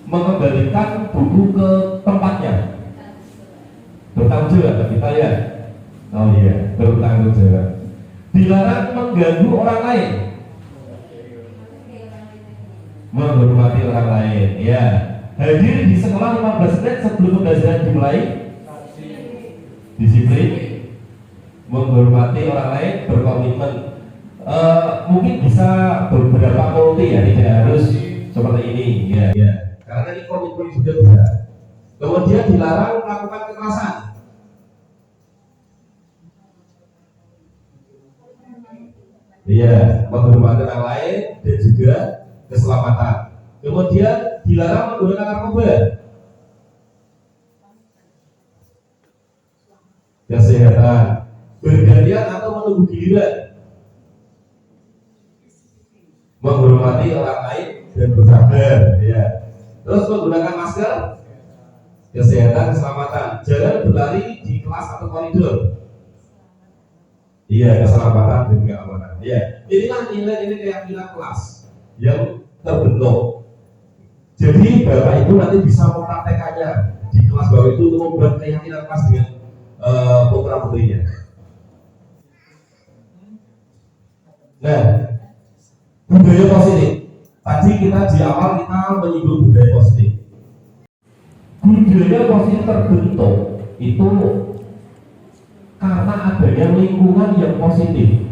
Mengembalikan buku ke tempatnya. Bertanggung jawab, kita lihat. Oh iya, bertanggung jawab. Dilarang mengganggu orang lain, menghormati orang lain. Ya, hadir di sekolah 15 menit sebelum pembelajaran dimulai. Disiplin, menghormati orang lain, berkomitmen. Mungkin bisa beberapa multi, ya, tidak harus seperti ini. Ya. Karena ini komitmen juga bisa. Kemudian dilarang melakukan kekerasan. Iya, menghormati orang lain dan juga keselamatan. Kemudian dilarang menggunakan narkoba. Kesehatan, bergantian atau menunggu giliran. Menghormati orang lain dan bersabar, ya. Terus menggunakan masker, kesehatan, keselamatan. Jangan berlari di kelas atau koridor. Iya, keselamatan dan keamanan. Ya, inilah nilai-nilai keyakinan kelas yang terbentuk. Jadi Bapak Ibu nanti bisa mempraktekannya di kelas Bapak Ibu untuk membuat keyakinan kelas dengan putra putrinya. Nah, budaya positif. Tadi kita di awal kita menyinggung budaya positif. Budaya positif terbentuk itu karena adanya lingkungan yang positif.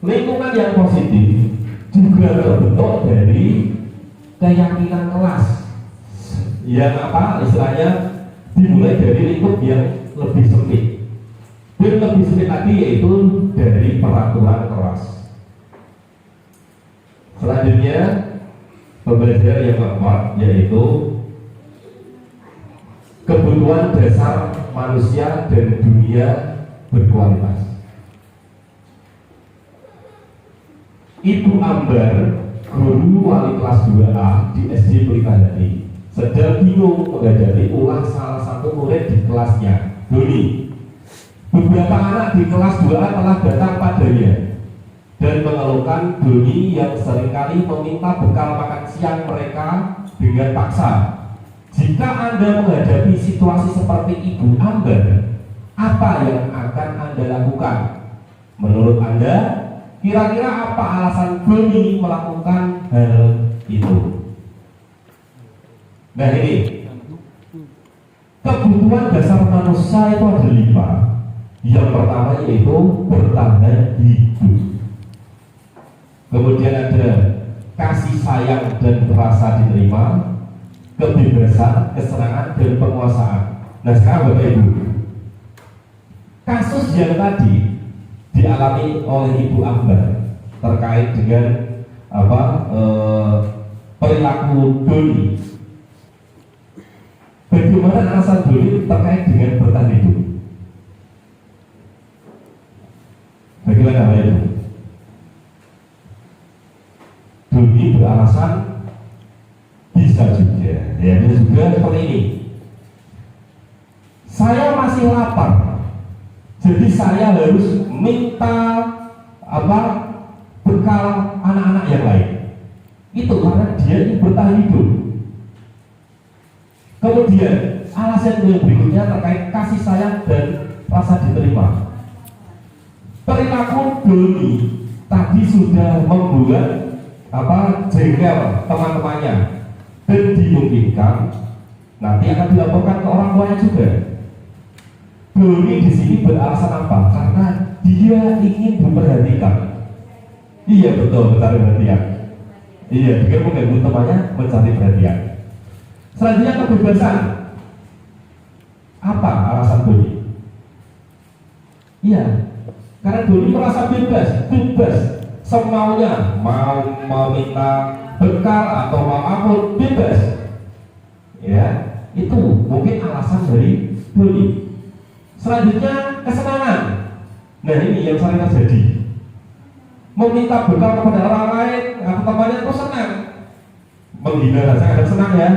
Lingkungan yang positif juga terbentuk dari keyakinan kelas. Yang istilahnya dimulai dari lingkup yang lebih sempit. Dan lebih sempit tadi yaitu dari peraturan kelas. Selanjutnya pembelajaran yang keempat yaitu kebutuhan dasar manusia dan dunia berkualitas. Ibu Ambar, guru wali kelas 2A di SD Pelikahati, sedang bingung menghadapi ulah salah satu murid di kelasnya, Doni. Beberapa anak di kelas 2A telah datang padanya dan mengeluhkan Doni yang seringkali meminta bekal makan siang mereka dengan paksa. Jika Anda menghadapi situasi seperti Ibu Ambar, apa yang akan Anda lakukan? Menurut Anda, kira-kira apa alasan Doni melakukan hal itu? Nah ini, kebutuhan dasar manusia itu ada 5. Yang pertama yaitu bertahan hidup. Kemudian ada kasih sayang dan rasa diterima, kebebasan, kesenangan, dan penguasaan. Nah sekarang Bapak Ibu, kasus yang tadi dialami oleh Ibu Ambar terkait dengan perilaku Doni. Bagaimana alasan Doni terkait dengan bertahan hidup? Bagaimana Bapak Ibu? Doni beralasan bisa juga, ya juga seperti ini. Saya masih lapar, jadi saya harus minta bekal anak-anak yang lain. Itu karena dia ingin bertahan hidup. Kemudian alasan yang berikutnya terkait kasih sayang dan rasa diterima. Perilaku Doni tadi sudah membuat jengkel teman-temannya dan dimungkinkan nanti akan dilaporkan ke orang tuanya juga. Doni di sini beralasan apa? Karena dia ingin diperhatikan. Iya betul, mencari perhatian. Iya, dia mengganggu temannya mencari perhatian. Selanjutnya kebebasan. Apa alasan Doni? Iya, karena Doni merasa bebas semaunya, mau meminta bekal atau mau apa bebas. Ya, itu mungkin alasan dari Doni. Selanjutnya kesenangan. Nah ini yang sering terjadi. Meminta bekal kepada orang lain, atau temannya itu senang. Menghina saja kadang senang ya.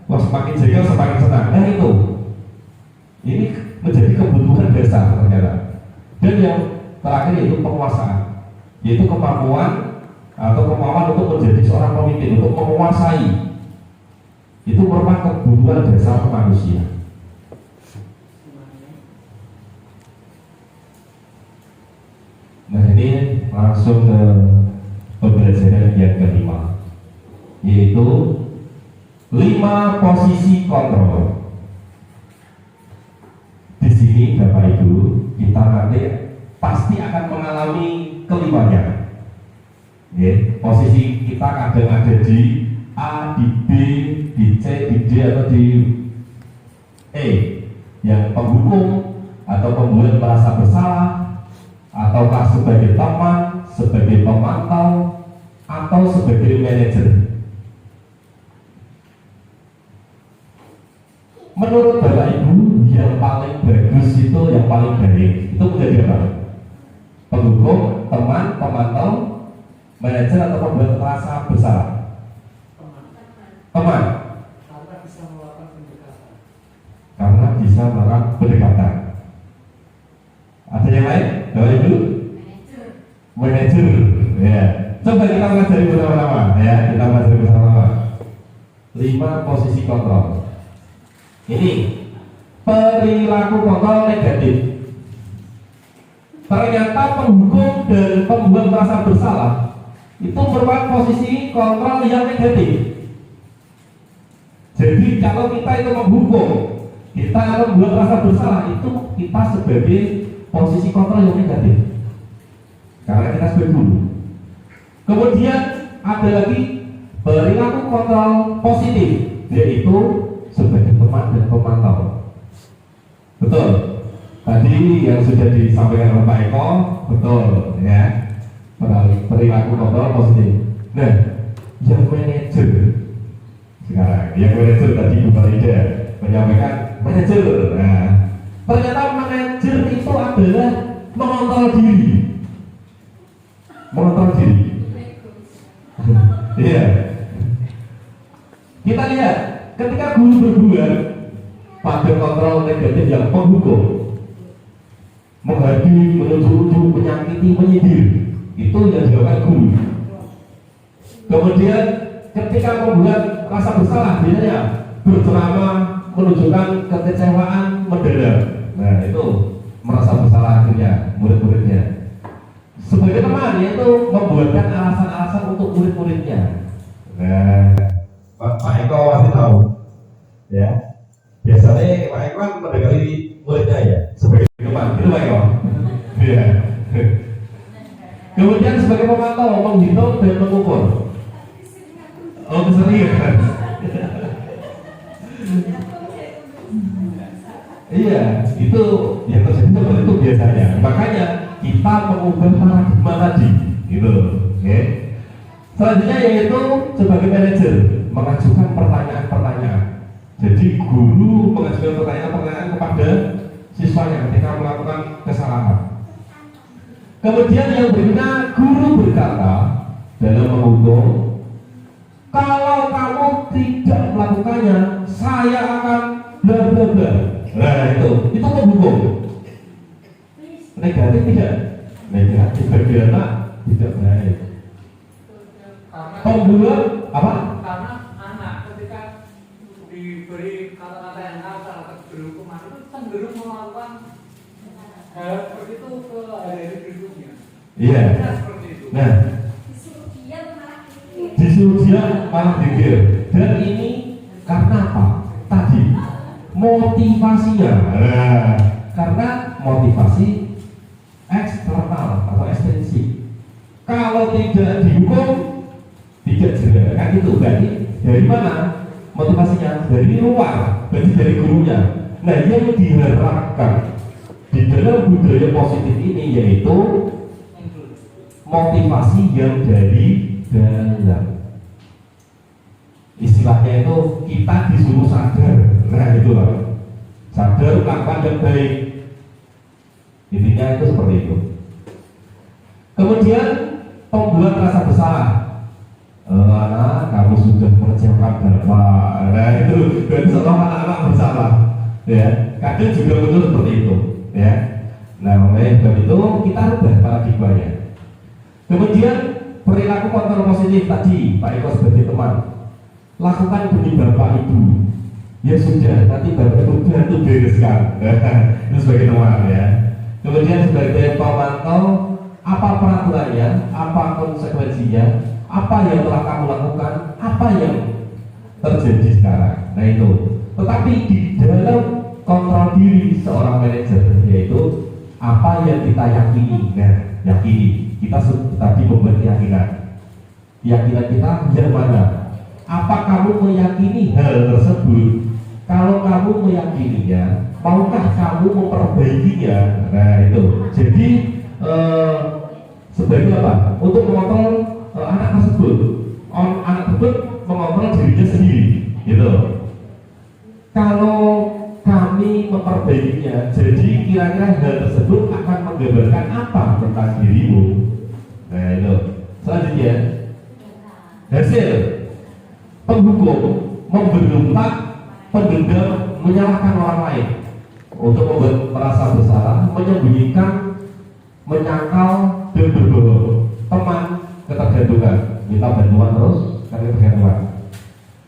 Wah semakin jengkel semakin senang. Nah itu. Ini menjadi kebutuhan dasar ternyata. Dan yang terakhir yaitu penguasaan. Yaitu kemampuan untuk menjadi seorang pemimpin, untuk menguasai. Itu merupakan kebutuhan dasar manusia. Nah ini langsung ke pembelajaran yang kelima, yaitu 5 posisi kontrol. Di sini Bapak Ibu, kita nanti pasti akan mengalami kelimanya. Ya, posisi kita kadang ada di A, di B, di C, di D atau di E, yang penghukum atau pembuat merasa bersalah, ataukah sebagai teman, sebagai pemantau, atau sebagai manajer. Menurut Bapak Ibu, yang paling bagus itu yang paling baik itu menjadi apa? Penghukum, teman, pemantau, manajer, atau pembuat merasa bersalah? Teman. Karena bisa melakukan pendekatan. Karena bisa melakukan pendekatan. Ada yang lain? Bapak Ibu? Manajer. Ya. Coba kita pelajari bersama-sama. Ya, kita pelajari bersama-sama. 5 posisi kontrol. Ini perilaku kontrol negatif. Ternyata penghukum dan pembuat merasa bersalah itu merupakan posisi kontrol yang negatif. Jadi kalau kita itu menghukum, kita membuat merasa bersalah, itu kita sebagai posisi kontrol yang negatif. Karena kita sebagai guru. Kemudian ada lagi perilaku kontrol positif, yaitu sebagai teman dan pemantau. Betul. Tadi yang sudah disampaikan oleh Pak Eko, betul ya. Perilaku kontrol positif. Nah, yang manajer sekarang, yang manajer tadi Bu Farida menyampaikan manajer. Nah, ternyata manajer itu adalah mengontrol diri. Mengontrol diri. Iya. Kita lihat ketika guru berbuat pada kontrol negatif yang menghukum, menghadiri, menuduh, menyakiti, menyindir, itu yang dilakukan guru. Kemudian ketika membuat rasa bersalah, biasanya berceramah, menunjukkan kekecewaan mendalam. Nah itu merasa bersalah akhirnya murid-muridnya. Sebagai teman, yaitu membuatkan alasan-alasan untuk murid-muridnya. Nah, Pak Eko pasti tahu, ya. Biasanya Pak Eko kan mendekati muridnya ya, sebagai teman, gitu Pak Eko. Iya. Kemudian sebagai pemantau, menghitung dan mengukur. Oh, keseriusan. Iya, itu yang terjadi seperti itu biasanya. Makanya kita mengubah paradigma tadi, gitu. Oke. Selanjutnya yaitu sebagai manajer mengajukan pertanyaan-pertanyaan. Jadi guru mengajukan pertanyaan-pertanyaan kepada siswanya ketika melakukan kesalahan. Kemudian yang berikutnya guru berkata dalam menghukum, kalau kamu tidak melakukannya, saya akan bla bla bla. Nah itu menghukum. Negatif tidak? Negatif bagi anak tidak baik. Pembuat apa? Karena anak ketika diberi kata-kata yang kasar atau diberi hukuman itu cenderung melakukan hal seperti itu ke hari-hari berikutnya. Iya. Seperti itu. Nah, disuruh dia malah dikir. Dan ini karena apa? Tadi motivasinya. Nah, karena motivasi eksternal atau ekstrinsik. Kalau tidak dihukum, tidak jelas. Kan itu berarti dari mana motivasinya? Dari luar, berarti dari gurunya. Nah, yang diharapkan di dalam budaya positif ini yaitu motivasi yang dari dalam. Istilahnya itu kita disuruh sadar. Nah itu lah, sadar melakukan yang baik. Intinya itu seperti itu. Kemudian pembuat rasa bersalah. Anak, kamu sudah mengecewakan bapak. Nah itu berarti seolah anak-anak bersalah. Ya, kadang juga betul seperti itu. Ya, nah oleh sebab itu kita rubah paradigmanya. Kemudian perilaku kontrol positif tadi, Pak Eko sebagai teman, lakukan demi bapak ibu. Ya sudah, nanti bapak ibu bantu bereskan. Itu sebagai teman ya. Kemudian sebagai pemantau, apa peraturannya, apa konsekuensinya, apa yang telah kamu lakukan, apa yang terjadi sekarang. Nah itu. Tetapi di dalam kontrol diri seorang manajer yaitu apa yang kita yakini. Nah, yakini. Kita tadi membuat keyakinan. Keyakinan kita yang mana? Apa kamu meyakini hal tersebut? Kalau kamu meyakininya, maukah kamu memperbaikinya? Nah itu. Jadi sebagai apa? Untuk mengontrol anak tersebut. Anak tersebut mengontrol dirinya sendiri. Gitu. Kalau kami memperbaikinya, jadi kira-kira hal tersebut akan menggambarkan apa tentang dirimu. Nah itu. Selanjutnya hasil penghukum membentak, pendendam, menyalahkan orang lain untuk membuat merasa bersalah, menyembunyikan, menyangkal dan berbohong. Teman ketergantungan, minta bantuan terus karena ketergantungan.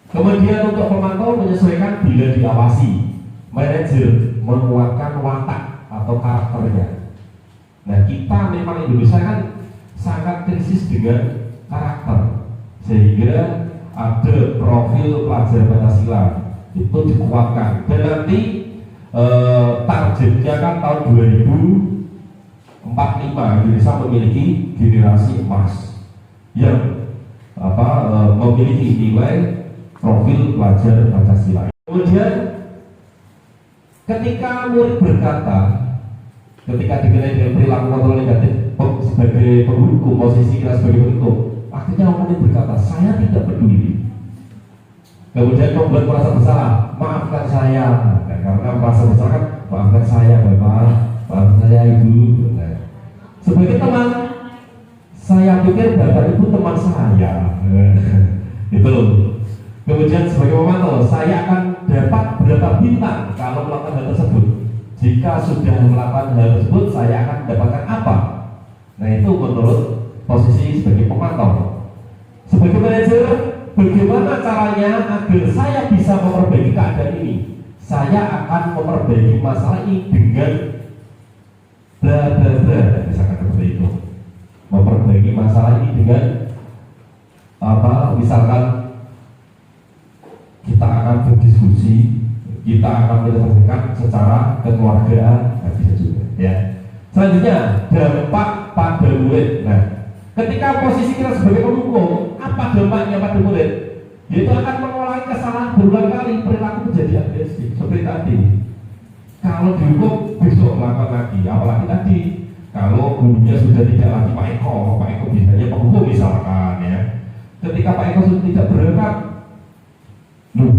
Kemudian untuk pemantau menyesuaikan bila diawasi. Manajer menguatkan watak atau karakternya. Nah kita memang Indonesia kan sangat krisis dengan karakter, sehingga ada profil pelajar Pancasila itu dikuatkan. Dan nanti targetnya kan tahun 2045 Indonesia memiliki generasi emas yang memiliki nilai profil pelajar Pancasila. Kemudian ketika murid berkata, ketika dikenai dengan perilaku kontrol negatif sebagai penghukum, posisi kita sebagai penghukum, Akhirnya orang ini berkata, saya tidak peduli. Kemudian pembuat merasa bersalah, maafkan saya. Nah, karena merasa bersalah kan, maafkan saya Bapak, maafkan saya Ibu. Nah, sebagai teman, saya pikir Bapak Ibu teman saya. Itu. Kemudian sebagai pemantau, saya akan dapat berapa bintang kalau melakukan hal tersebut. Jika sudah melakukan hal tersebut, saya akan mendapatkan apa? Nah, itu menurut posisi sebagai pemantau. Sebagai manajer, bagaimana caranya agar saya bisa memperbaiki keadaan ini? Saya akan memperbaiki masalah ini dengan bla bla bla, misalkan seperti itu. Memperbaiki masalah ini dengan apa? Misalkan kita akan berdiskusi, kita akan menyelesaikan secara kekeluargaan, bisa juga. Ya. Selanjutnya, dampak pada murid. Nah, ketika posisi kita sebagai penghukum, apa dampaknya pada murid? Yaitu akan mengulangi kesalahan berulang kali, perilaku menjadi agresif. Seperti tadi, kalau dihukum besok melakukan lagi, apalagi tadi kalau gurunya sudah tidak lagi Pak Eko biasanya penghukum misalkan ya. Ketika Pak Eko sudah tidak berangkat,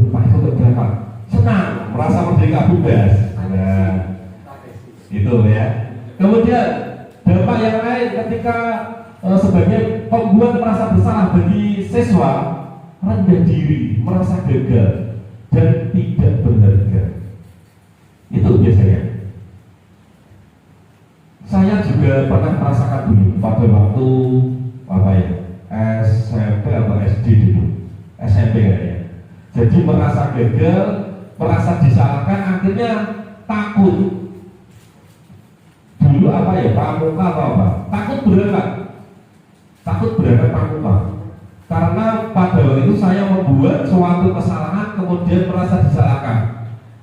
Pak Eko tidak berangkat, senang, merasa merdeka bebas. Nah, itu ya. Kemudian dampak yang lain ketika sebagai pembuat merasa bersalah bagi siswa, rendah diri, merasa gagal dan tidak berharga. Itu biasanya. Saya juga pernah merasakan dulu pada waktu apa ya, SMP atau SD dulu, SMP kayaknya. Jadi merasa gagal, merasa disalahkan, akhirnya takut. Dulu apa ya, pramuka atau apa? Takut berangkat pramuka. Karena pada waktu itu saya membuat suatu kesalahan, kemudian merasa disalahkan.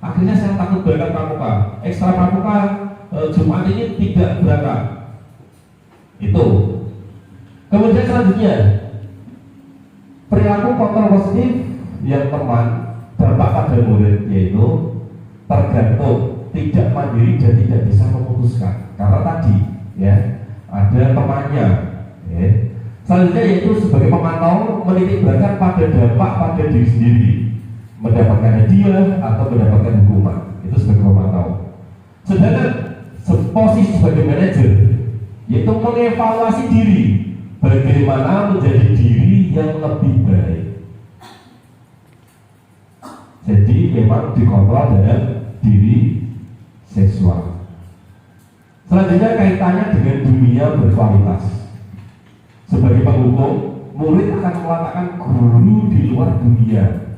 Akhirnya saya takut berangkat pramuka. Ekstra pramuka Jumat ini tidak berangkat. Itu. Kemudian selanjutnya, perilaku kontrol positif yang teman dampak pada murid, yaitu tergantung, tidak mandiri dan tidak bisa memutuskan. Karena tadi ya ada temannya. Ya. Selanjutnya yaitu sebagai pemantau menitik beratkan pada dampak pada diri sendiri, mendapatkan hadiah atau mendapatkan hukuman. Itu sebagai pemantau. Sedangkan posisi sebagai manajer yaitu mengevaluasi diri, bagaimana menjadi diri yang lebih baik. Jadi memang dikontrol dengan diri seksual. Selanjutnya kaitannya dengan dunia berkualitas. Sebagai penghukum, murid akan meletakkan guru di luar dunia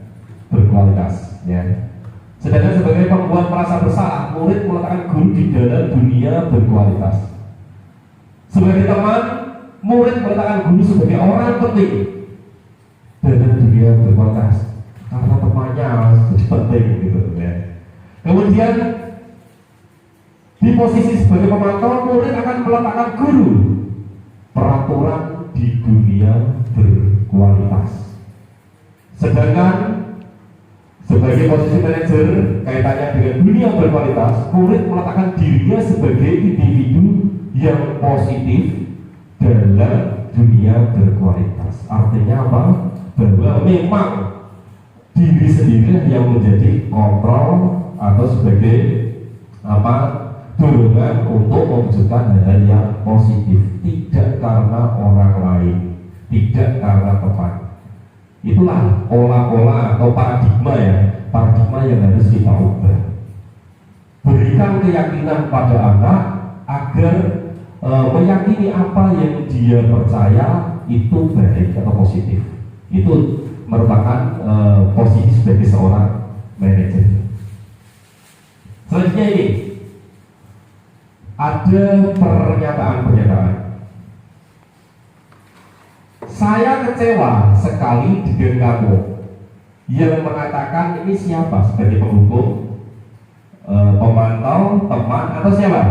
berkualitas. Ya. Sedangkan sebagai pembuat merasa bersalah, murid meletakkan guru di dalam dunia berkualitas. Sebagai teman, murid meletakkan guru sebagai orang penting dalam dunia berkualitas. Karena temannya jadi penting gitu ya. Kemudian di posisi sebagai pemantau, murid akan meletakkan guru peraturan di dunia berkualitas. Sedangkan sebagai posisi manajer kaitannya dengan dunia berkualitas, murid meletakkan dirinya sebagai individu yang positif dalam dunia berkualitas. Artinya apa? Bahwa memang diri sendiri yang menjadi kontrol atau sebagai apa, dorongan untuk mewujudkan hal yang positif, tidak karena orang lain, tidak karena teman. Itulah pola-pola atau paradigma ya, paradigma yang harus kita ubah. Berikan keyakinan pada anak agar meyakini apa yang dia percaya itu baik atau positif. Itu merupakan posisi sebagai seorang manajer. Selanjutnya ini ada pernyataan-pernyataan. Saya kecewa sekali dengan kamu. Yang mengatakan ini siapa? Sebagai penghukum, pemantau, teman, atau siapa?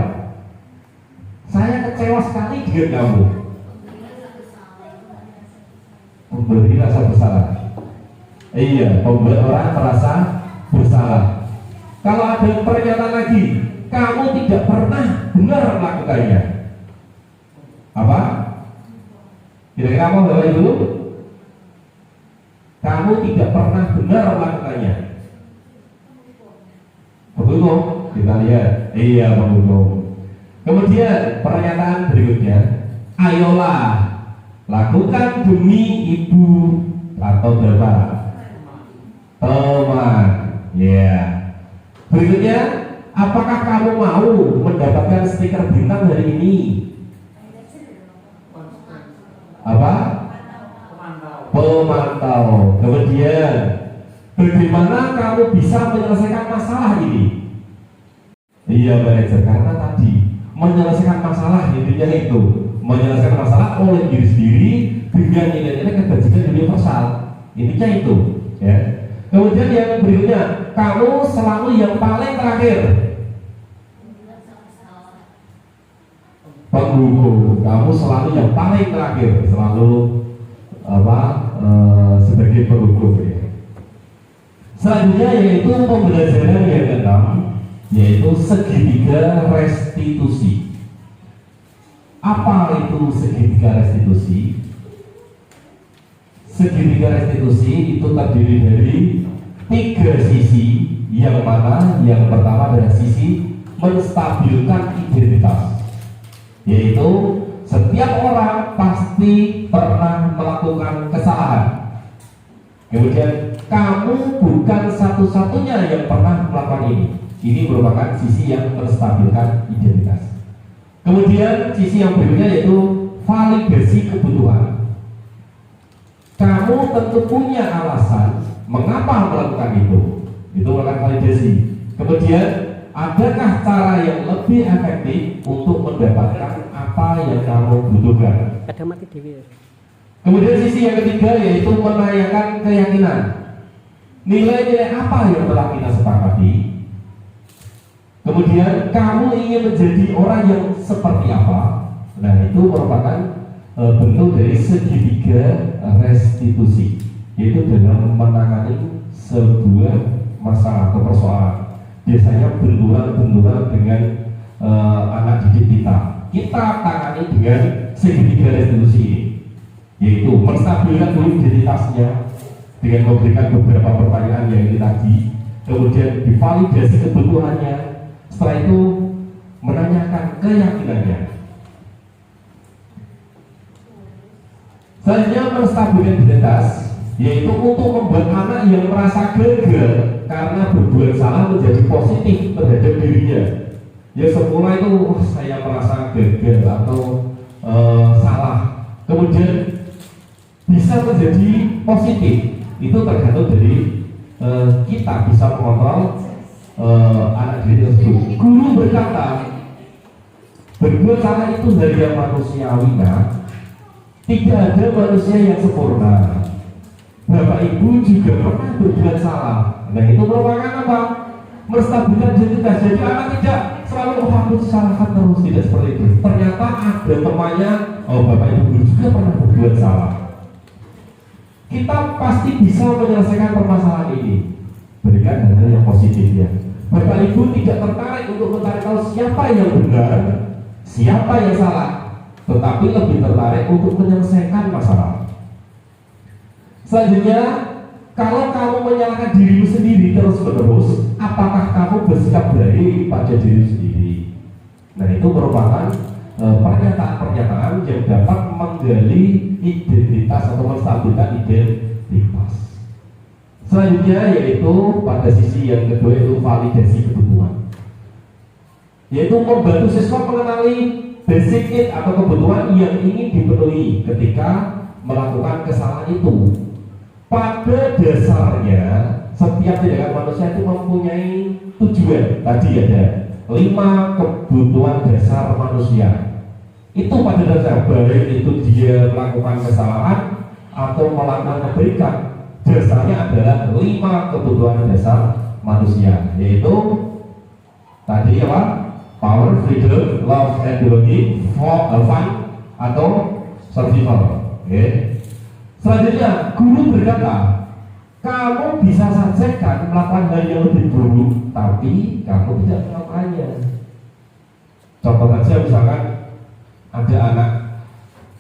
Saya kecewa sekali dengan kamu. Memberi rasa bersalah. Iya, membuat orang merasa bersalah. Kalau ada pernyataan lagi, kamu tidak pernah benar melakukannya. Apa? Kira-kira apa Bapak Ibu? Kamu tidak pernah benar melakukannya. Pembunuh, kita lihat. Iya, pembunuh. Kemudian pernyataan berikutnya, ayolah lakukan demi ibu atau bapak, teman. Ya. Berikutnya, apakah kamu mau mendapatkan stiker bintang hari ini? Apa? Pemantau. Kemudian, bagaimana kamu bisa menyelesaikan masalah ini? Iya manajer, karena tadi menyelesaikan masalah intinya itu menyelesaikan masalah oleh diri sendiri dengan nilai-nilai kebajikan universal. Intinya itu, ya. Kemudian yang berikutnya, kamu selalu yang paling terakhir. Penghubung, kamu selalu yang paling terakhir, selalu sebagai penghubung. Ya. Selanjutnya yaitu pembelajaran yang keenam, yaitu segitiga restitusi. Apa itu segitiga restitusi? Segitiga restitusi itu terdiri dari 3 sisi, yang mana yang pertama adalah sisi menstabilkan identitas, yaitu setiap orang pasti pernah melakukan kesalahan. Kemudian kamu bukan satu-satunya yang pernah melakukan ini. Ini merupakan sisi yang menstabilkan identitas. Kemudian sisi yang berikutnya yaitu validasi kebutuhan. Kamu tentu punya alasan mengapa melakukan itu. Itu merupakan validasi. Kemudian adakah cara yang lebih efektif untuk mendapatkan apa yang kamu butuhkan? Kadang mati dewi. Kemudian sisi yang ketiga yaitu menanyakan keyakinan. Nilai-nilai apa yang telah kita sepakati? Kemudian kamu ingin menjadi orang yang seperti apa? Nah, itu merupakan bentuk dari segitiga restitusi, yaitu dalam menangani sebuah masalah atau persoalan. Biasanya benturan dengan anak didik kita tangani dengan segitiga restitusi ini, yaitu menstabilkan dulu identitasnya dengan memberikan beberapa pertanyaan yang ini tadi, kemudian divalidasi kebutuhannya, setelah itu menanyakan keyakinannya. Selanjutnya menstabilkan identitas, yaitu untuk membuat anak yang merasa gagal karena berbuat salah menjadi positif terhadap dirinya. Ya semula itu saya merasa gagal atau salah, kemudian bisa menjadi positif. Itu tergantung dari kita bisa mengontrol anak diri tersebut. Guru berkata, berbuat salah itu hal yang manusiawi, nah. Tidak ada manusia yang sempurna. Bapak Ibu juga pernah berbuat salah. Nah, itu merupakan apa? Menstabilkan identitas. Jadi anak tidak selalu aku salahkan terus, tidak seperti itu. Ternyata ada temannya, Bapak Ibu juga pernah berbuat salah. Kita pasti bisa menyelesaikan permasalahan ini. Berikan hal-hal yang positif ya. Bapak Ibu tidak tertarik untuk mencari tahu siapa yang benar, siapa yang salah, tetapi lebih tertarik untuk menyelesaikan masalah. Selanjutnya, kalau kamu menyalahkan dirimu sendiri terus-menerus, apakah kamu bersikap baik pada diri sendiri? Nah, itu merupakan pernyataan-pernyataan yang dapat menggali identitas atau menstabilkan identitas. Selanjutnya yaitu pada sisi yang kedua itu validasi kebutuhan, yaitu membantu siswa mengenali basic need atau kebutuhan yang ingin dipenuhi ketika melakukan kesalahan itu. Pada dasarnya setiap tindakan manusia itu mempunyai tujuan. Tadi ada 5 kebutuhan dasar manusia. Itu pada dasar, baik itu dia melakukan kesalahan atau melakukan kebaikan, dasarnya adalah 5 kebutuhan dasar manusia, yaitu tadi apa? Power, freedom, love, and belonging, fun, atau survival. Okay. Selanjutnya, guru berkata, kamu bisa saja kan melakukan hal yang lebih buruk, tapi kamu tidak melakukannya. Contoh saja, misalkan ada anak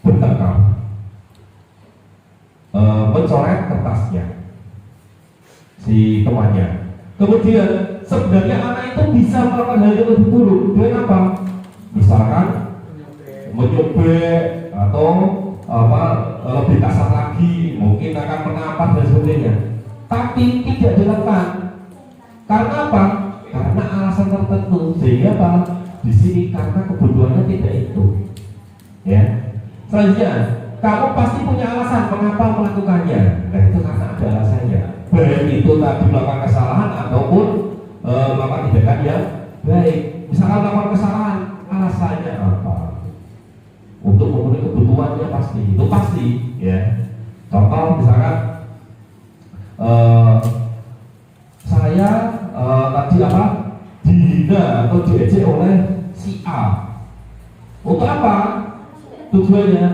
bertengkar, mencoret kertasnya si temannya. Kemudian sebenarnya anak itu bisa melakukan hal yang lebih buruk dengan apa? Misalkan menyobek atau apa lebih kasar lagi, mungkin akan menampak dan sebagainya. Tapi tidak dilakukan. Karena apa? Karena alasan tertentu. Sehingga apa? Di sini karena kebutuhannya tidak itu. Ya. Selanjutnya, kamu pasti punya alasan mengapa melakukannya. Nah itu karena ada alasannya. Baik itu tadi melakukan kesalahan ataupun melakukan tindakan yang baik. Misalkan melakukan kesalahan, alasannya apa? Untuk memenuhi kebutuhannya pasti, itu pasti. Ya. Contoh misalkan saya tadi apa? Dihina atau diejek oleh si A. Untuk apa? Tujuannya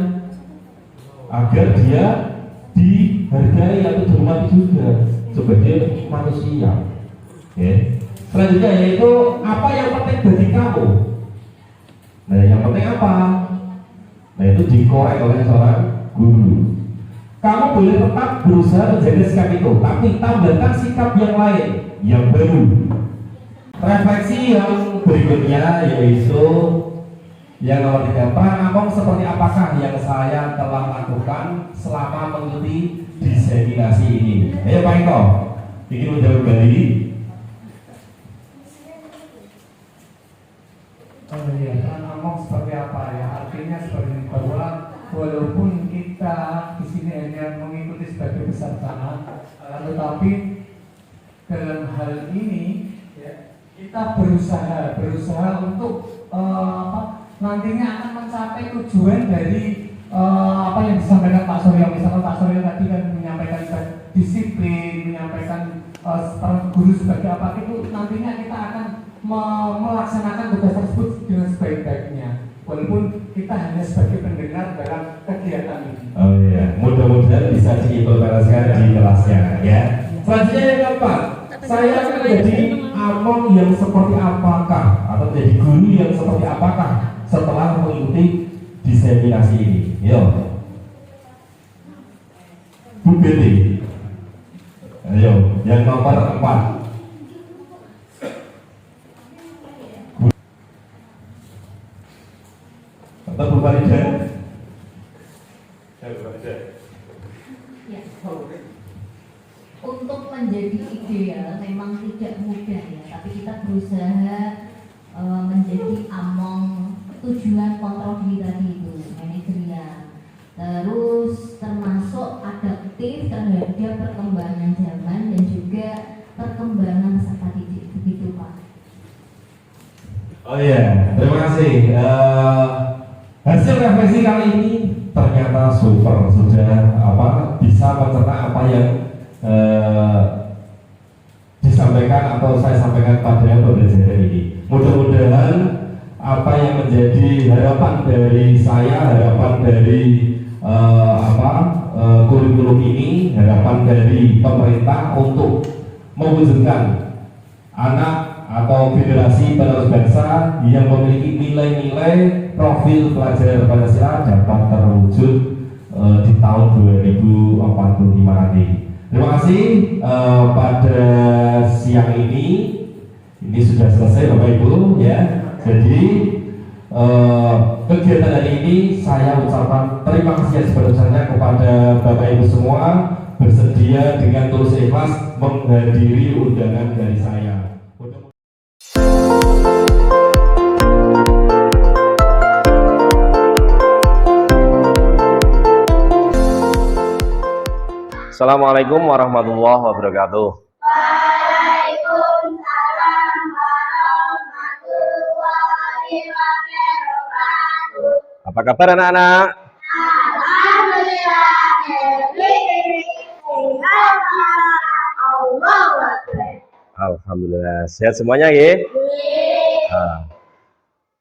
agar dia dihargai atau dihormati juga sebagai manusia. Okay. Selanjutnya yaitu apa yang penting bagi kamu. Nah yang penting apa? Nah itu dikorek oleh seorang guru. Kamu boleh tetap berusaha menjaga sikap itu, tapi tambahkan sikap yang lain, yang baru. Refleksi yang berikutnya yaitu yang nomor 3, Pak Among seperti apakah yang saya telah lakukan selama mengikuti diseminasi ini? Ayo Pak Eko, ingin menjawab kembali. Oh iya, Pak Among seperti apa ya? Artinya seperti ini, bahwa walaupun kita di sini hanya mengikuti sebagai peserta, tetapi dalam hal ini ya, kita berusaha untuk nantinya akan mencapai tujuan dari apa yang disampaikan Pak Suryo. Misalkan Pak Suryo tadi kan menyampaikan disiplin, menyampaikan guru sebagai apa, itu nantinya kita akan melaksanakan tugas tersebut dengan sebaik-baiknya, walaupun kita hanya sebagai pendengar dalam kegiatan ini. Oh iya, mudah-mudahan bisa diimplementasikan di kelasnya ya. Selanjutnya yang keempat, saya akan menjadi among yang seperti apakah atau menjadi guru yang seperti apakah setelah mengikuti diseminasi ini. Yo, Bu Betty. Ayo, yang nomor 4. Atau Bu Farida? Ya, Bu Farida. Ya. Untuk menjadi ideal memang tidak mudah ya, tapi kita berusaha menjadi among tujuan kontrol diri tadi itu, manajerial. Terus termasuk adaptif terhadap perkembangan zaman dan juga perkembangan peserta didik, begitu Pak. Oh iya, terima kasih. Hasil refleksi kali ini ternyata super, sudah bisa mencerna apa yang disampaikan atau saya sampaikan pada pembelajaran ini. Mudah-mudahan apa yang menjadi harapan dari saya, harapan dari kurikulum ini, harapan dari pemerintah untuk mewujudkan anak atau generasi penerus bangsa yang memiliki nilai-nilai profil pelajar Pancasila dapat terwujud di tahun 2045 nanti. Terima kasih pada siang ini sudah selesai Bapak Ibu ya. Jadi kegiatan hari ini saya ucapkan terima kasih yang sebesar-besarnya kepada Bapak Ibu semua bersedia dengan tulus ikhlas menghadiri undangan dari saya. Assalamualaikum warahmatullahi wabarakatuh. Waalaikumsalam warahmatullahi wabarakatuh. Apa kabar anak-anak? Alhamdulillah, Alhamdulillah, sehat semuanya ya.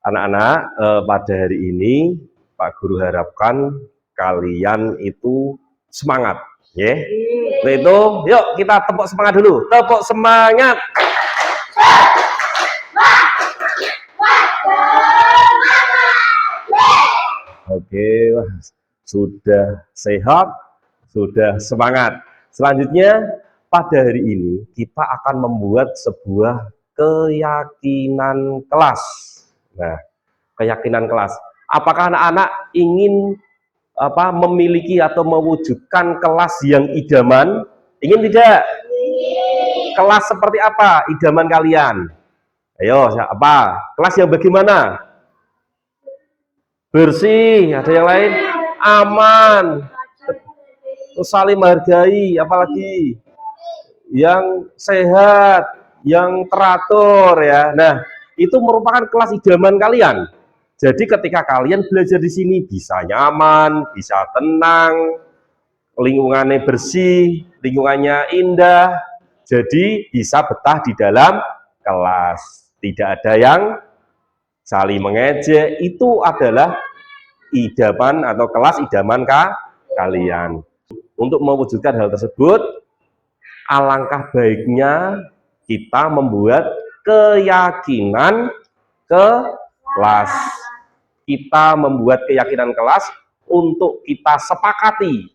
Anak-anak, pada hari ini Pak Guru harapkan kalian itu semangat, ya. Itu, yuk kita tepuk semangat dulu, tepuk semangat. Oke, wah, sudah sehat, Sudah semangat. Selanjutnya pada hari ini kita akan membuat sebuah keyakinan kelas. Nah, keyakinan kelas. Apakah anak-anak ingin memiliki atau mewujudkan kelas yang idaman? Ingin tidak? Kelas seperti apa idaman kalian? Ayo, apa? Kelas yang bagaimana? Bersih, ada yang lain? Aman, saling menghargai, apalagi yang sehat, yang teratur ya. Nah, itu merupakan kelas idaman kalian. Jadi ketika kalian belajar di sini bisa nyaman, bisa tenang, lingkungannya bersih, lingkungannya indah, jadi bisa betah di dalam kelas. Tidak ada yang saling mengejek. Itu adalah idaman atau kelas idaman kalian. Untuk mewujudkan hal tersebut, alangkah baiknya kita membuat keyakinan kelas. Kita membuat keyakinan kelas untuk kita sepakati.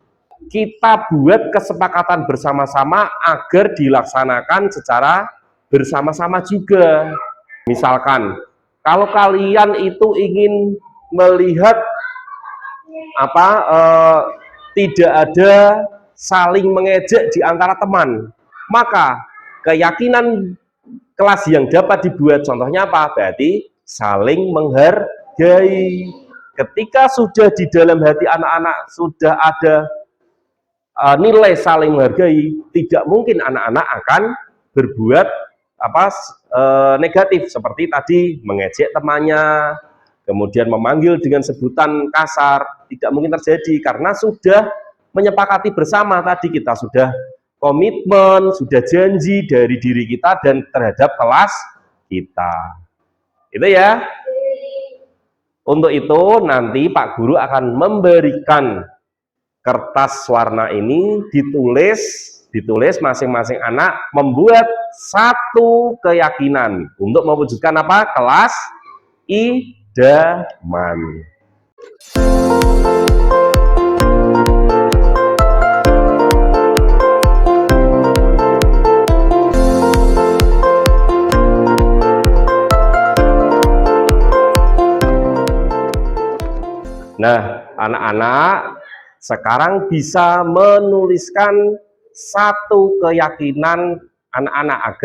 Kita buat kesepakatan bersama-sama agar dilaksanakan secara bersama-sama juga. Misalkan, kalau kalian itu ingin melihat tidak ada saling mengejek di antara teman, maka keyakinan kelas yang dapat dibuat contohnya apa? Berarti saling menghargai. Ketika sudah di dalam hati anak-anak sudah ada nilai saling menghargai, tidak mungkin anak-anak akan berbuat negatif seperti tadi mengejek temannya, kemudian memanggil dengan sebutan kasar. Tidak mungkin terjadi karena sudah menyepakati bersama. Tadi kita sudah komitmen, sudah janji dari diri kita dan terhadap kelas kita. Itu ya. Untuk itu nanti Pak Guru akan memberikan kertas warna ini, ditulis masing-masing anak membuat satu keyakinan untuk mewujudkan apa? Kelas idaman. Nah, anak-anak sekarang bisa menuliskan satu keyakinan anak-anak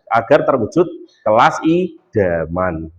agar terwujud kelas idaman.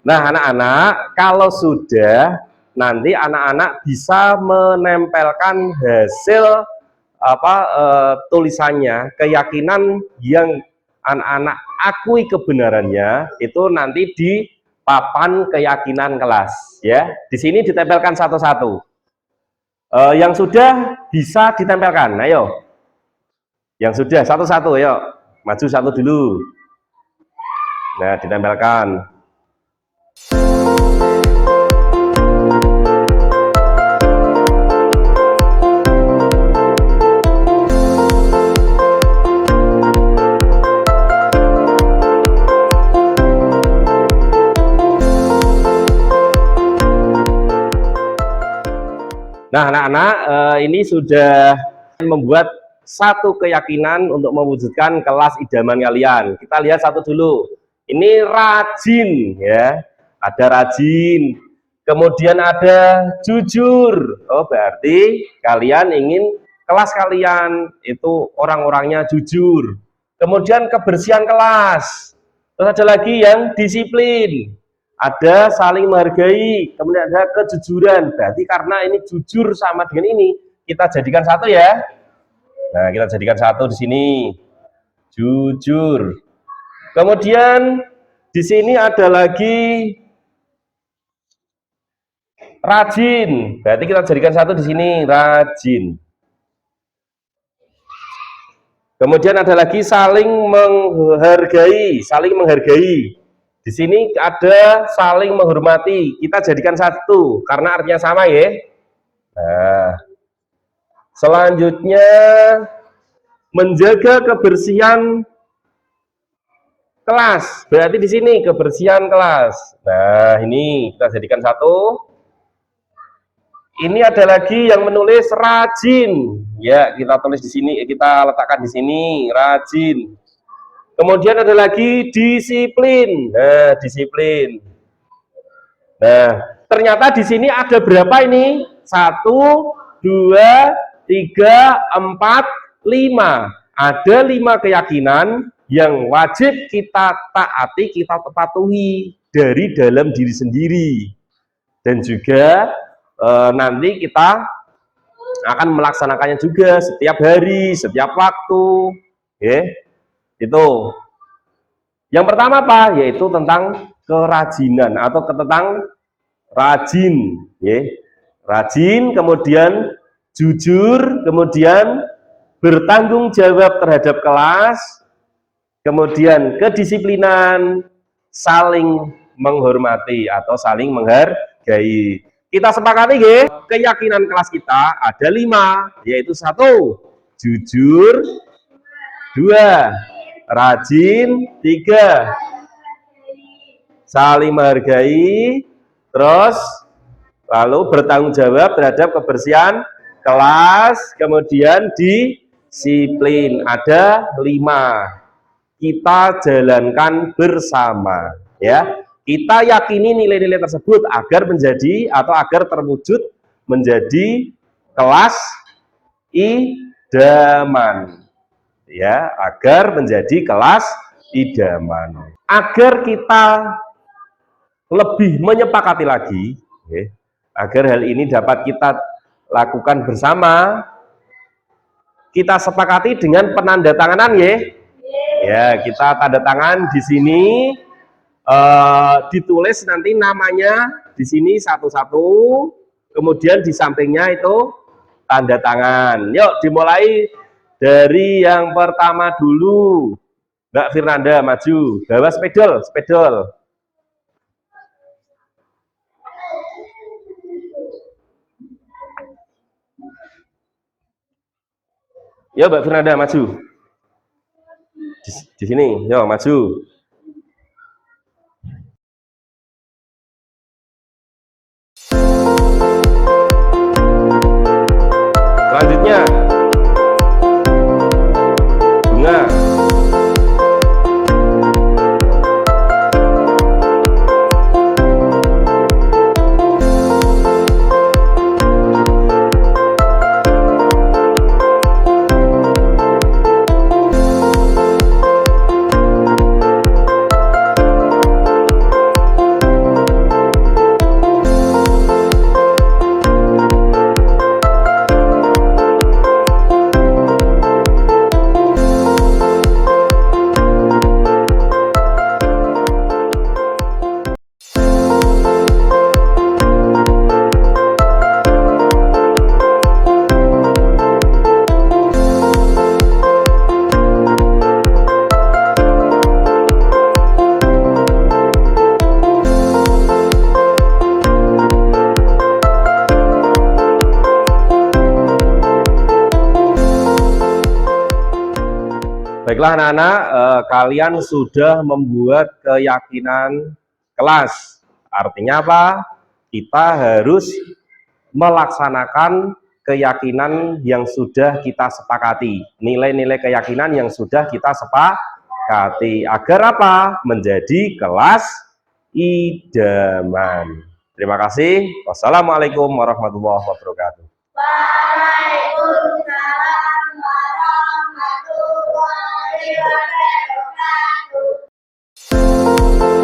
Nah, anak-anak, kalau sudah, nanti anak-anak bisa menempelkan hasil tulisannya, keyakinan yang anak-anak akui kebenarannya itu nanti di papan keyakinan kelas, ya. Di sini ditempelkan satu-satu. Yang sudah bisa ditempelkan, ayo. Yang sudah satu-satu, ayo. Maju satu dulu. Nah, ditempelkan. Nah, anak-anak, ini sudah membuat satu keyakinan untuk mewujudkan kelas idaman kalian. Kita lihat satu dulu. Ini rajin, ya. Ada rajin. Kemudian ada jujur. Oh, berarti kalian ingin kelas kalian itu orang-orangnya jujur. Kemudian kebersihan kelas. Terus ada lagi yang disiplin, ada saling menghargai, kemudian ada kejujuran. Berarti karena ini jujur sama dengan ini, kita jadikan satu ya. Nah, kita jadikan satu di sini. Jujur. Kemudian di sini ada lagi rajin. Berarti kita jadikan satu di sini, rajin. Kemudian ada lagi saling menghargai, saling menghargai. Di sini ada saling menghormati. Kita jadikan satu karena artinya sama ya. Nah, selanjutnya menjaga kebersihan kelas. Berarti di sini kebersihan kelas. Nah, ini kita jadikan satu. Ini ada lagi yang menulis rajin. Ya, kita tulis di sini, kita letakkan di sini, rajin. Kemudian ada lagi disiplin. Nah, disiplin. Nah, ternyata di sini ada berapa ini? 1, 2, 3, 4, 5. Ada 5 keyakinan yang wajib kita taati, kita patuhi dari dalam diri sendiri. Dan juga nanti kita akan melaksanakannya juga setiap hari, setiap waktu. Ya, itu. Yang pertama apa? Yaitu tentang kerajinan atau tentang rajin. Ya. Rajin, kemudian jujur, kemudian bertanggung jawab terhadap kelas, kemudian kedisiplinan, saling menghormati atau saling menghargai. Kita sepakati ya, keyakinan kelas kita ada 5, yaitu 1, jujur, 2, rajin, 3, saling menghargai, terus lalu bertanggung jawab terhadap kebersihan kelas, kemudian disiplin. Ada 5. Kita jalankan bersama ya. Kita yakini nilai-nilai tersebut agar menjadi atau agar terwujud menjadi kelas idaman ya, agar menjadi kelas idaman. Agar kita lebih menyepakati lagi ya, agar hal ini dapat kita lakukan bersama, kita sepakati dengan penandatanganan ya. Ya, kita tanda tangan di sini. Ditulis nanti namanya di sini satu-satu, kemudian di sampingnya itu tanda tangan. Yuk dimulai dari yang pertama dulu. Mbak Firnanda maju, bawa spidol, spidol. Yuk Mbak Firnanda maju. Di sini, yuk maju. Selanjutnya bunga. Baiklah anak-anak, kalian sudah membuat keyakinan kelas. Artinya apa? Kita harus melaksanakan keyakinan yang sudah kita sepakati. Nilai-nilai keyakinan yang sudah kita sepakati. Agar apa? Menjadi kelas idaman. Terima kasih. Wassalamualaikum warahmatullahi wabarakatuh. Waalaikumsalam warahmatullahi wabarakatuh. Thank